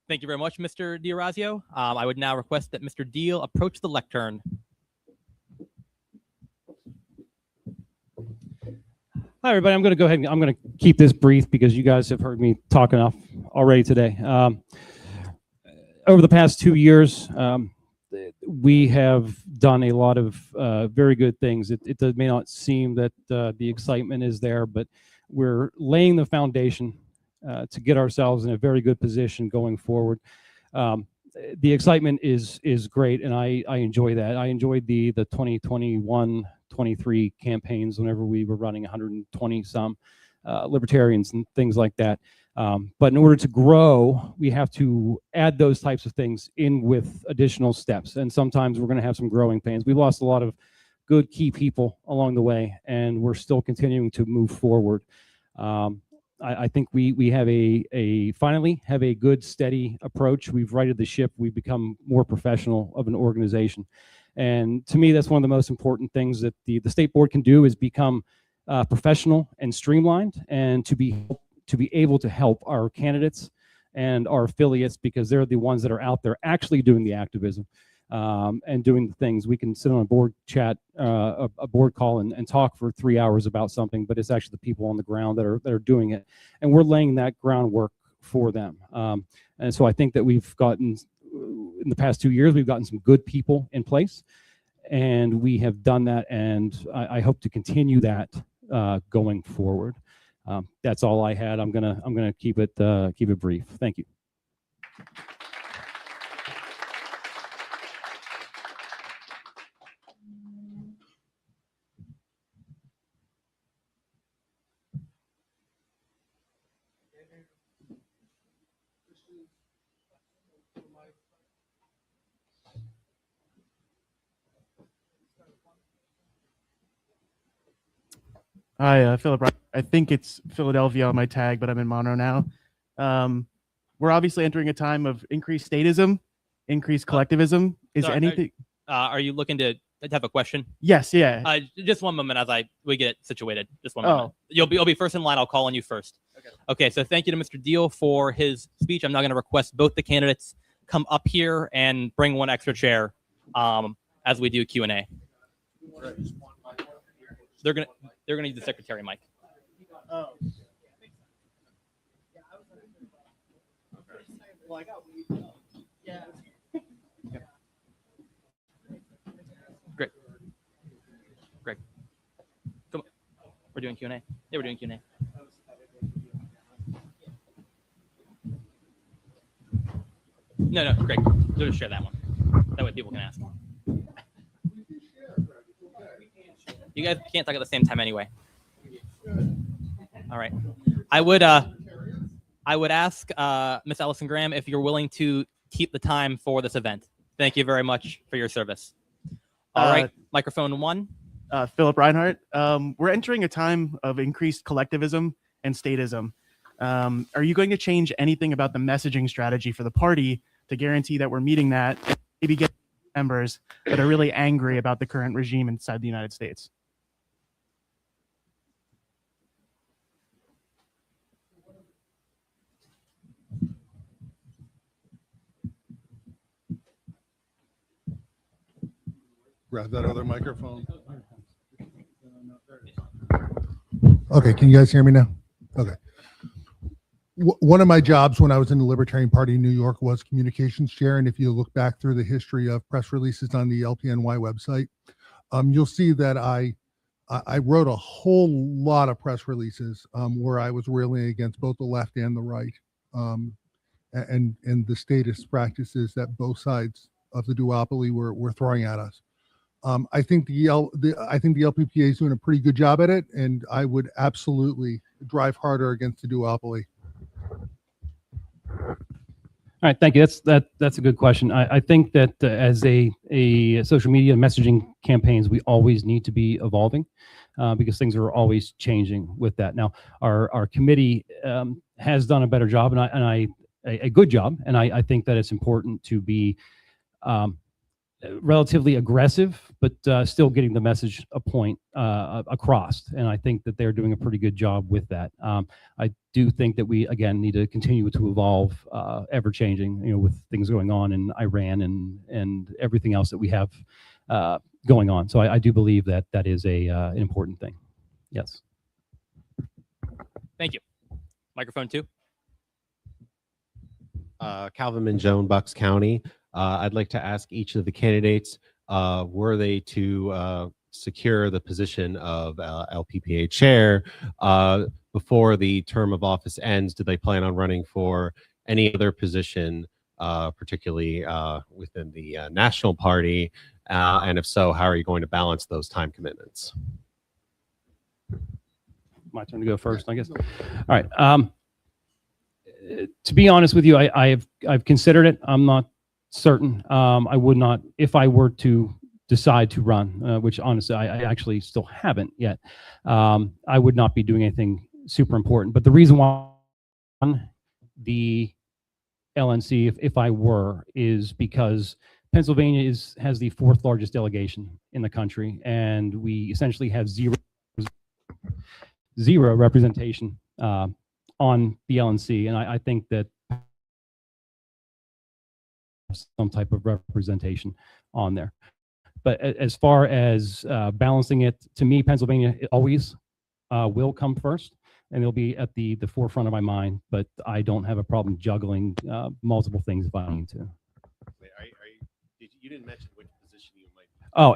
Thank you very much, Mr. D'Orazio. I would now request that Mr. Deal approach the lectern. Hi, everybody. I'm going to go ahead and I'm going to keep this brief because you guys have heard me talk enough already today. Over the past 2 years, we have done a lot of very good things. It may not seem that the excitement is there, but we're laying the foundation to get ourselves in a very good position going forward. The excitement is great, and I enjoy that. I enjoyed the 2021-23 campaigns whenever we were running 120 some libertarians and things like that. But in order to grow, we have to add those types of things in with additional steps. And sometimes we're going to have some growing pains. We lost a lot of good key people along the way, and we're still continuing to move forward. I think we have finally have a good, steady approach. We've righted the ship. We've become more professional of an organization. And to me, that's one of the most important things that the state board can do is become professional and streamlined, and to be able to help our candidates and our affiliates, because they're the ones that are out there actually doing the activism and doing the things. We can sit on a board chat, a board call and talk for 3 hours about something, but it's actually the people on the ground that are doing it. And we're laying that groundwork for them. And so I think that we've gotten, in the past 2 years, we've gotten some good people in place, and we have done that. And I hope to continue that going forward. That's all I had. I'm gonna keep it brief. Thank you. Hi, Philip. I think it's Philadelphia on my tag, but I'm in Monroe now. We're obviously entering a time of increased statism, increased collectivism. Is Sorry, anything? Are you looking to have a question? Yes. Yeah. Just one moment as we get situated. Just one Oh. moment. You'll be first in line. I'll call on you first. Okay. So thank you to Mr. Deal for his speech. I'm now going to request both the candidates come up here and bring one extra chair as we do Q&A. They're gonna use the secretary mic. Oh. Great. Greg. Come on. We're doing Q&A. Yeah, we're doing Q&A. No, Greg. Just share that one. That way people can ask. You guys can't talk at the same time anyway. All right. I would ask Miss Allison Graham if you're willing to keep the time for this event. Thank you very much for your service. All right. Microphone one. Philip Reinhardt. We're entering a time of increased collectivism and statism. Are you going to change anything about the messaging strategy for the party to guarantee that we're meeting that, and maybe get members that are really angry about the current regime inside the United States? Grab that other microphone. Okay, can you guys hear me now? Okay. One of my jobs when I was in the Libertarian Party in New York was communications chair, and if you look back through the history of press releases on the LPNY website, you'll see that I wrote a whole lot of press releases where I was railing against both the left and the right, and the statist practices that both sides of the duopoly were throwing at us. I think the LPPA is doing a pretty good job at it, and I would absolutely drive harder against the duopoly. All right, thank you. That's a good question. I think that as a social media messaging campaigns, we always need to be evolving because things are always changing with that. Now, our committee has done a better job, and a good job, and I think that it's important to be relatively aggressive, but still getting the message across. And I think that they're doing a pretty good job with that. I do think that we, again, need to continue to evolve, ever changing, with things going on in Iran and everything else that we have going on. So I do believe that that is an important thing. Yes. Thank you. Microphone two. Calvin Minjone, Bucks County. I'd like to ask each of the candidates, were they to secure the position of LPPA chair before the term of office ends, do they plan on running for any other position, particularly within the National Party? And if so, how are you going to balance those time commitments? My turn to go first, I guess. All right. to be honest with you, I've considered it. I'm not certain. I would not, if I were to decide to run, which honestly I actually still haven't yet. I would not be doing anything super important. But the reason why the LNC, if I were, is because Pennsylvania has the 4th largest delegation in the country, and we essentially have zero representation on the LNC, and I think that some type of representation on there. But as far as balancing it, to me, Pennsylvania always will come first, and it'll be at the forefront of my mind. But I don't have a problem juggling multiple things if I need to. You didn't mention which position you might. Oh,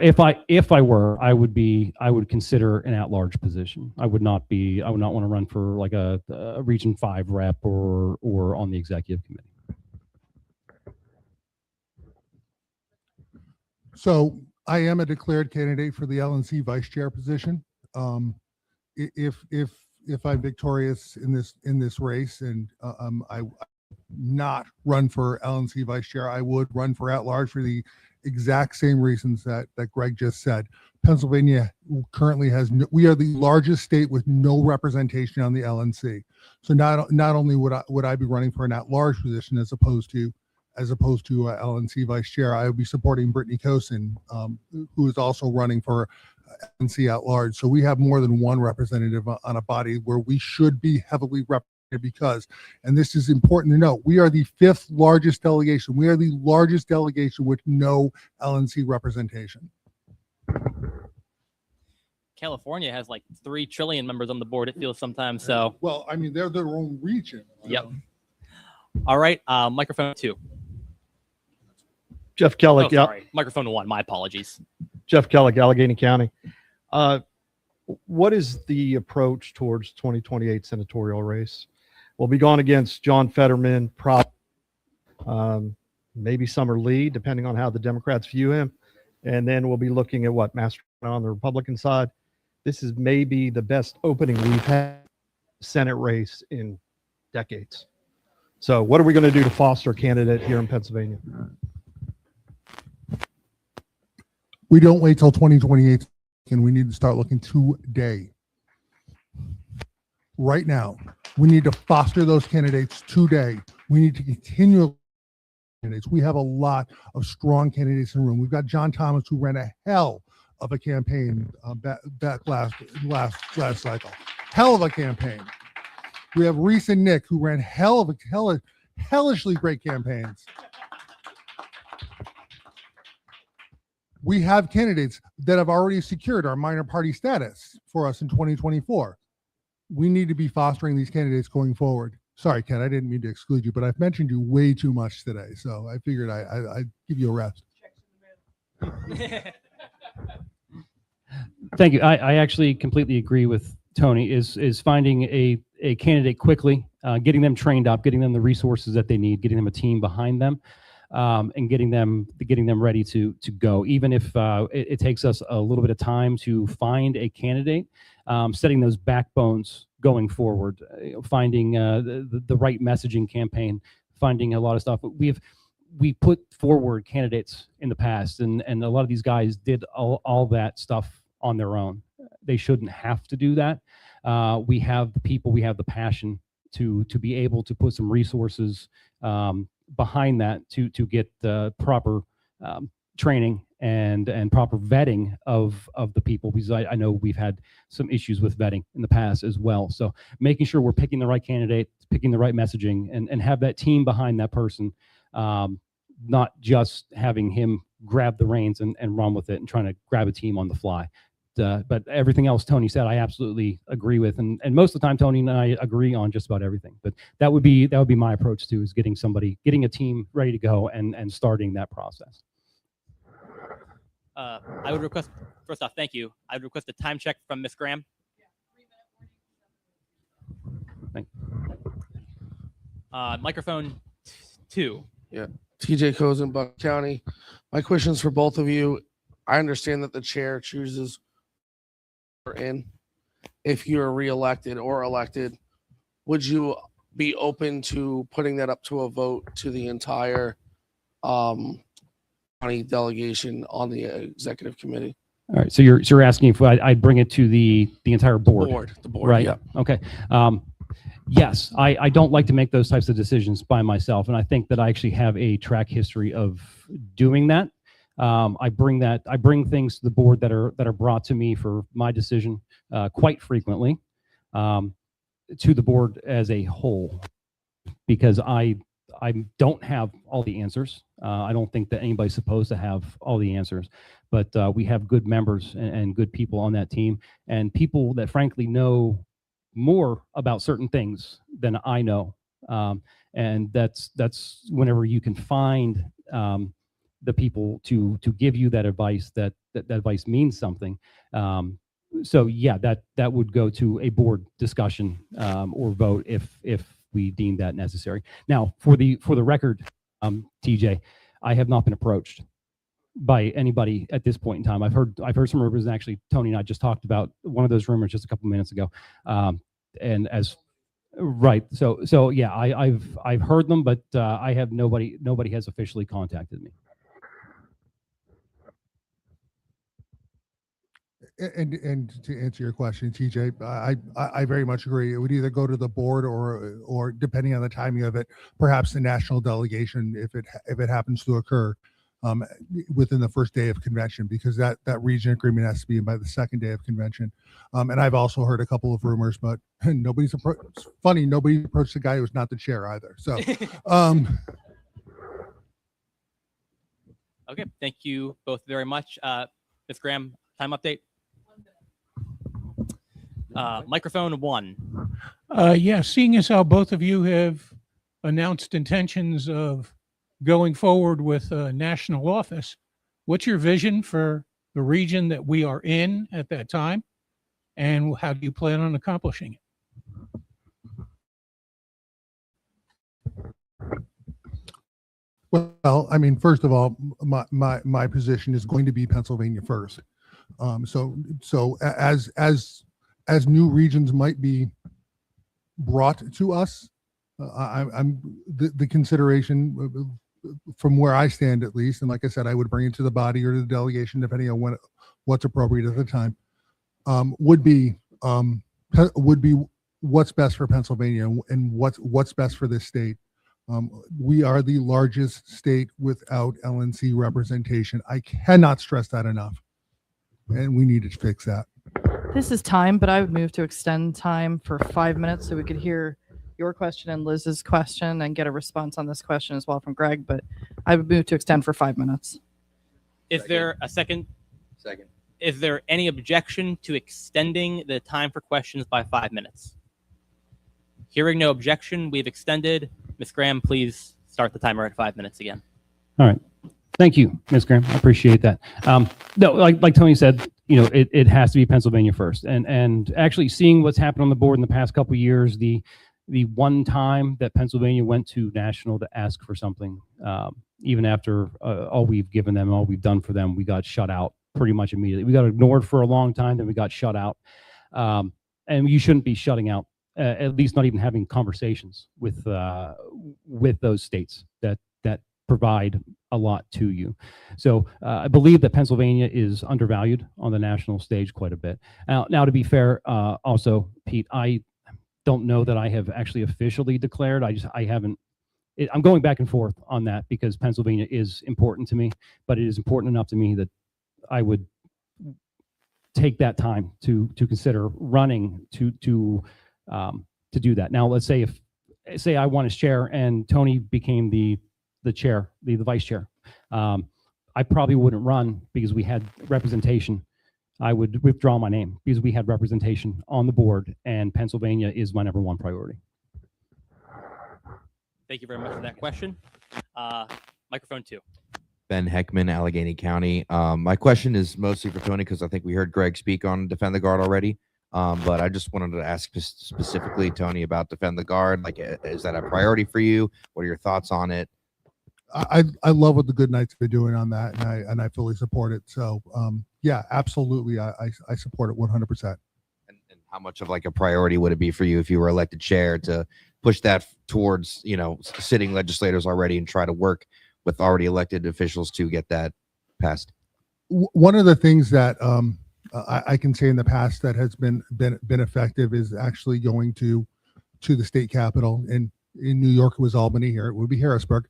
if I were, I would consider an at-large position. I would not want to run for like a Region 5 rep or on the executive committee. So I am a declared candidate for the LNC vice chair position. If I'm victorious in this race and I not run for LNC vice chair, I would run for at-large for the exact same reasons that Greg just said. Pennsylvania currently we are the largest state with no representation on the LNC. So not only would I be running for an at-large position as opposed to LNC vice chair, I would be supporting Brittany Kosin, who is also running for LNC at large. So we have more than one representative on a body where we should be heavily represented because, and this is important to note, we are the 5th largest delegation. We are the largest delegation with no LNC representation. California has like 3 trillion members on the board, it feels sometimes. So, well, I mean, they're their own region. Yep. All right. Microphone 2. Jeff Kellick. Oh, sorry. Microphone 1. My apologies. Jeff Kellick, Allegheny County. What is the approach towards 2028 senatorial race? We'll be going against John Fetterman, maybe Summer Lee, depending on how the Democrats view him. And then we'll be looking at what Master on the Republican side. This is maybe the best opening we've had Senate race in decades. So what are we going to do to foster a candidate here in Pennsylvania? We don't wait till 2028, and we need to start looking today. Right now, we need to foster those candidates today. We need to continue candidates. We have a lot of strong candidates in the room. We've got John Thomas, who ran a hell of a campaign back last cycle. Hell of a campaign. We have Reese and Nick, who ran hellishly great campaigns. We have candidates that have already secured our minor party status for us in 2024. We need to be fostering these candidates going forward. Sorry, Ken, I didn't mean to exclude you, but I've mentioned you way too much today, so I figured I'd give you a rest. Thank you. I actually completely agree with Tony. Is finding a candidate quickly, getting them trained up, getting them the resources that they need, getting them a team behind them, and getting them ready to go. Even if it takes us a little bit of time to find a candidate, setting those backbones going forward, finding the right messaging campaign, finding a lot of stuff. We put forward candidates in the past, and a lot of these guys did all that stuff on their own. They shouldn't have to do that. We have the people, we have the passion to be able to put some resources behind that to get the proper training and proper vetting of the people, because I know we've had some issues with vetting in the past as well. So making sure we're picking the right candidate, picking the right messaging, and have that team behind that person, not just having him grab the reins and run with it and trying to grab a team on the fly. But everything else Tony said, I absolutely agree with, and most of the time Tony and I agree on just about everything. But that would be my approach too, is getting a team ready to go and starting that process. I would request, first off, thank you. I would request a time check from Ms. Graham. Thank Microphone 2. Yeah, TJ Cozen, Buck County. My question's for both of you. I understand that the chair chooses in. If you're reelected or elected, would you be open to putting that up to a vote to the entire county delegation on the executive committee. All right. So you're asking if I'd bring it to the entire board. The board, Right. yeah. Okay. Yes, I don't like to make those types of decisions by myself, and I think that I actually have a track history of doing that. I bring things to the board that are brought to me for my decision quite frequently to the board as a whole, because I don't have all the answers. I don't think that anybody's supposed to have all the answers, but we have good members and good people on that team, and people that frankly know more about certain things than I know. And that's whenever you can find the people to give you that advice, that advice means something. So yeah, that would go to a board discussion or vote if we deem that necessary. Now, for the record, TJ, I have not been approached by anybody at this point in time. I've heard some rumors, and actually Tony and I just talked about one of those rumors just a couple minutes ago. And as right, so yeah, I've heard them, but I have nobody has officially contacted me. And to answer your question, TJ, I very much agree. It would either go to the board or depending on the timing of it, perhaps the national delegation if it happens to occur within the first day of convention, because that region agreement has to be in by the second day of convention. And I've also heard a couple of rumors, but nobody's approached the guy who's not the chair either. So, Okay, thank you both very much. Ms. Graham, time update. Microphone 1. Yeah, seeing as how both of you have announced intentions of going forward with a national office, what's your vision for the region that we are in at that time, and how do you plan on accomplishing it? Well, I mean, first of all, my position is going to be Pennsylvania first. So as new regions might be brought to us, I'm the consideration from where I stand, at least, and like I said, I would bring it to the body or to the delegation, depending on what's appropriate at the time. Would be what's best for Pennsylvania and what's best for this state. We are the largest state without LNC representation. I cannot stress that enough, and we need to fix that. This is time, but I would move to extend time for 5 minutes so we could hear your question and Liz's question and get a response on this question as well from Greg, but I would move to extend for 5 minutes. Is there a second? Second. Is there any objection to extending the time for questions by 5 minutes? Hearing no objection, we've extended. Ms. Graham, please start the timer at 5 minutes again. All right. Thank you, Ms. Graham. I appreciate that. No, like Tony said, it has to be Pennsylvania first. And actually seeing what's happened on the board in the past couple of years, the one time that Pennsylvania went to national to ask for something, even after all we've given them, all we've done for them, we got shut out pretty much immediately. We got ignored for a long time, then we got shut out. And you shouldn't be shutting out, at least not even having conversations with those states that provide a lot to you. So I believe that Pennsylvania is undervalued on the national stage quite a bit. Now to be fair, also, Pete, I don't know that I have actually officially declared. I haven't. I'm going back and forth on that because Pennsylvania is important to me, but it is important enough to me that I would take that time to consider running to do that. Now, let's say say I won as chair and Tony became the chair, the vice chair. I probably wouldn't run because we had representation. I would withdraw my name because we had representation on the board, and Pennsylvania is my #1 priority. Thank you very much for that question. Microphone 2. Ben Heckman, Allegheny County. My question is mostly for Tony because I think we heard Greg speak on Defend the Guard already. But I just wanted to ask specifically, Tony, about Defend the Guard. Like, is that a priority for you? What are your thoughts on it? I love what the Good Knights have been doing on that, and I fully support it. So yeah, absolutely, I support it 100%. And how much of like a priority would it be for you if you were elected chair to push that towards, you know, sitting legislators already and try to work with already elected officials to get that passed. One of the things that I can say in the past that has been effective is actually going to the state capitol. And in New York, it was Albany. Here it would be Harrisburg,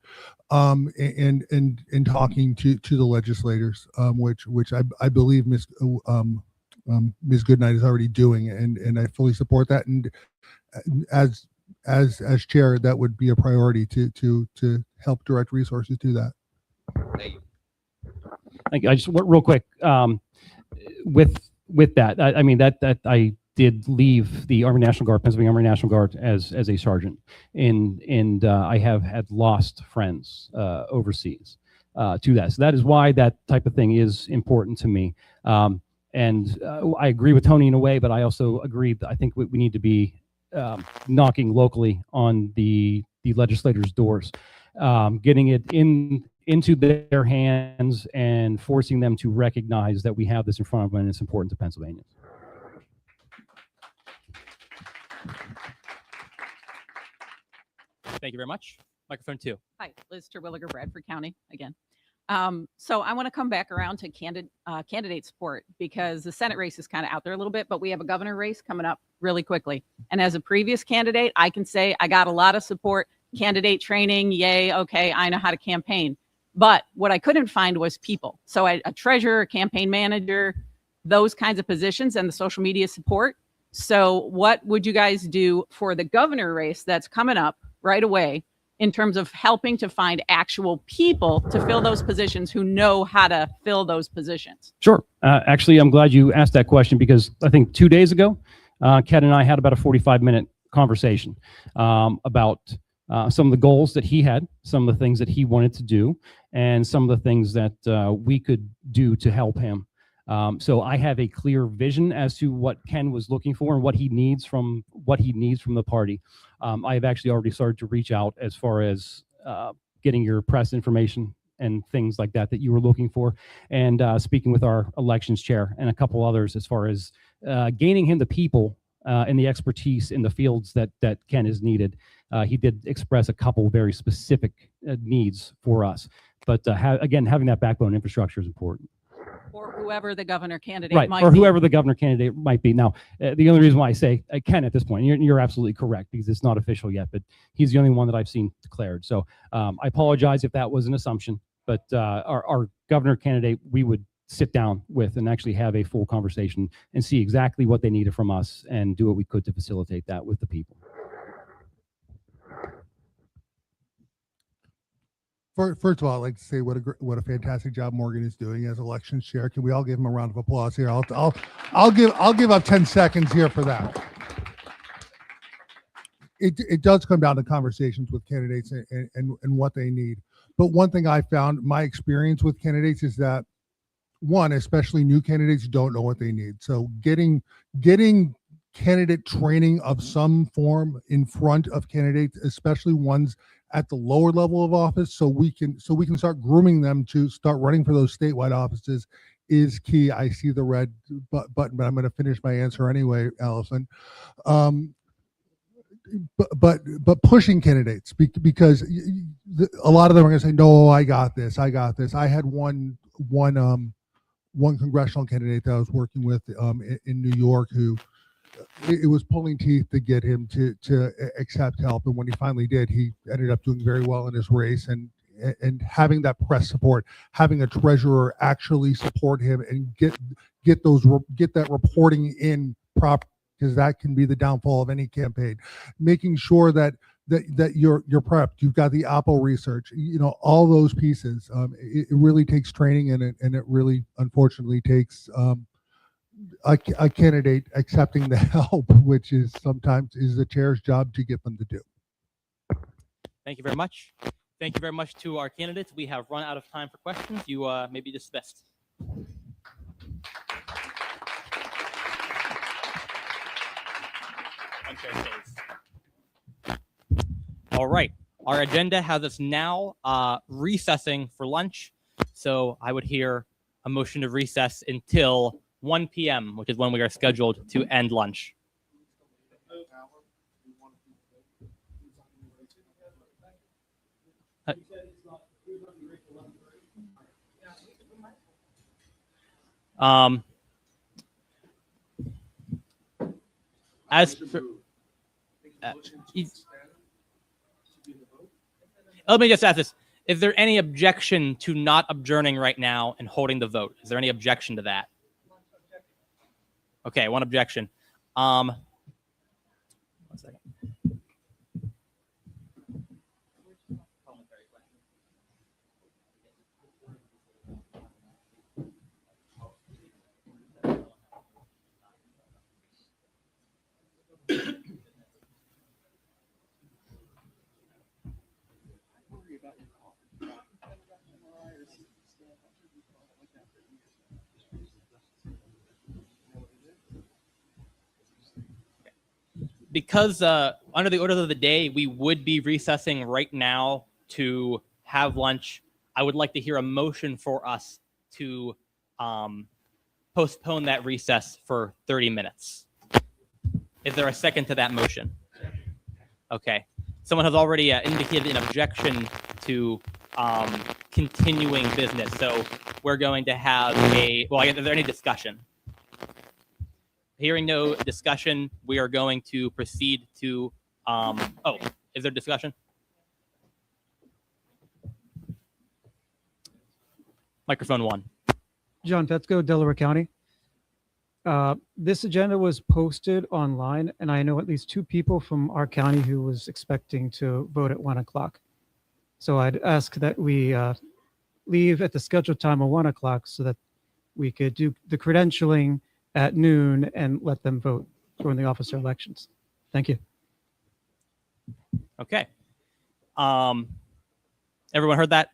and talking to the legislators, which I believe Ms. Goodnight is already doing, and I fully support that. And as chair, that would be a priority to help direct resources to that. I just real quick with that. I mean that I did leave the Army National Guard, Pennsylvania Army National Guard, as a sergeant, and I have had lost friends overseas to that. So that is why that type of thing is important to me. And I agree with Tony in a way, but I also agree that I think we need to be knocking locally on the legislators' doors, getting it into their hands and forcing them to recognize that we have this in front of them and it's important to Pennsylvania. Thank you very much. Microphone 2. Hi, Liz Terwilliger, Bradford County again. So I want to come back around to candidate support, because the Senate race is kind of out there a little bit, but we have a governor race coming up really quickly. And as a previous candidate, I can say I got a lot of support, candidate training, yay, okay, I know how to campaign. But what I couldn't find was people. So a treasurer, a campaign manager, those kinds of positions, and the social media support. So what would you guys do for the governor race that's coming up right away in terms of helping to find actual people to fill those positions who know how to fill those positions? Sure. Actually, I'm glad you asked that question, because I think 2 days ago, Ken and I had about a 45-minute conversation about some of the goals that he had, some of the things that he wanted to do, and some of the things that we could do to help him. So I have a clear vision as to what Ken was looking for and what he needs from the party. I have actually already started to reach out as far as getting your press information and things like that you were looking for, and speaking with our elections chair and a couple others as far as gaining him the people and the expertise in the fields that Ken is needed. He did express a couple very specific needs for us, but again, having that backbone infrastructure is important. Or whoever the governor candidate Right, might or be. whoever the governor candidate might be. Now, the only reason why I say Ken at this point, you're absolutely correct, because it's not official yet, but he's the only one that I've seen declared. So I apologize if that was an assumption, but our governor candidate, we would sit down with and actually have a full conversation and see exactly what they needed from us and do what we could to facilitate that with the people. First of all, I'd like to say what a fantastic job Morgan is doing as elections chair. Can we all give him a round of applause here? I'll give up 10 seconds here for that. It does come down to conversations with candidates and what they need. But one thing I found, my experience with candidates, is that one, especially new candidates, don't know what they need. So getting candidate training of some form in front of candidates, especially ones at the lower level of office, so we can start grooming them to start running for those statewide offices, is key. I see the red button, but I'm going to finish my answer anyway, Allison. But pushing candidates, because a lot of them are going to say, no, I got this. I had one congressional candidate that I was working with in New York who it was pulling teeth to get him to accept help, and when he finally did, he ended up doing very well in his race. And having that press support, having a treasurer actually support him and get that reporting in proper, because that can be the downfall of any campaign. Making sure that you're prepped, you've got the Apple research, all those pieces. It really takes training, and it really unfortunately takes a candidate accepting the help, which is sometimes the chair's job to get them to do. Thank you very much. Thank you very much to our candidates. We have run out of time for questions. You may be dismissed. All right. Our agenda has us now recessing for lunch. So I would hear a motion to recess until 1 p.m., which is when we are scheduled to end lunch. As for, let me just ask this. Is there any objection to not adjourning right now and holding the vote? Is there any objection to that? Okay, one objection. 1 second. Because under the order of the day, we would be recessing right now to have lunch. I would like to hear a motion for us to postpone that recess for 30 minutes. Is there a second to that motion? Okay. Someone has already indicated an objection to continuing business. So we're going to have a, well, is there any discussion? Hearing no discussion, we are going to proceed to, oh, is there discussion? Microphone 1. John Fetzko, Delaware County. This agenda was posted online, and I know at least 2 people from our county who was expecting to vote at 1 o'clock. So I'd ask that we leave at the scheduled time of 1 o'clock so that we could do the credentialing at noon and let them vote during the officer elections. Thank you. Okay. Everyone heard that?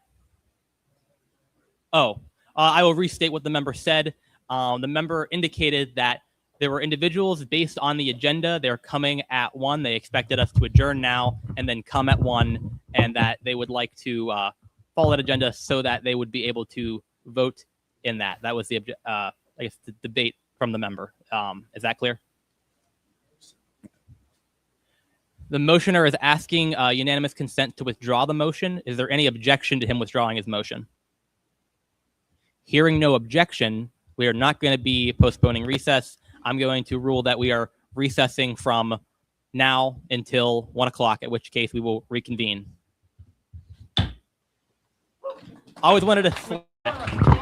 Oh, I will restate what the member said. The member indicated that there were individuals based on the agenda. They're coming at 1. They expected us to adjourn now and then come at 1, and that they would like to follow that agenda so that they would be able to vote in that. That was the, I guess, the debate from the member. Is that clear? The motioner is asking unanimous consent to withdraw the motion. Is there any objection to him withdrawing his motion? Hearing no objection, we are not going to be postponing recess. I'm going to rule that we are recessing from now until 1 o'clock, at which case we will reconvene. I always wanted to...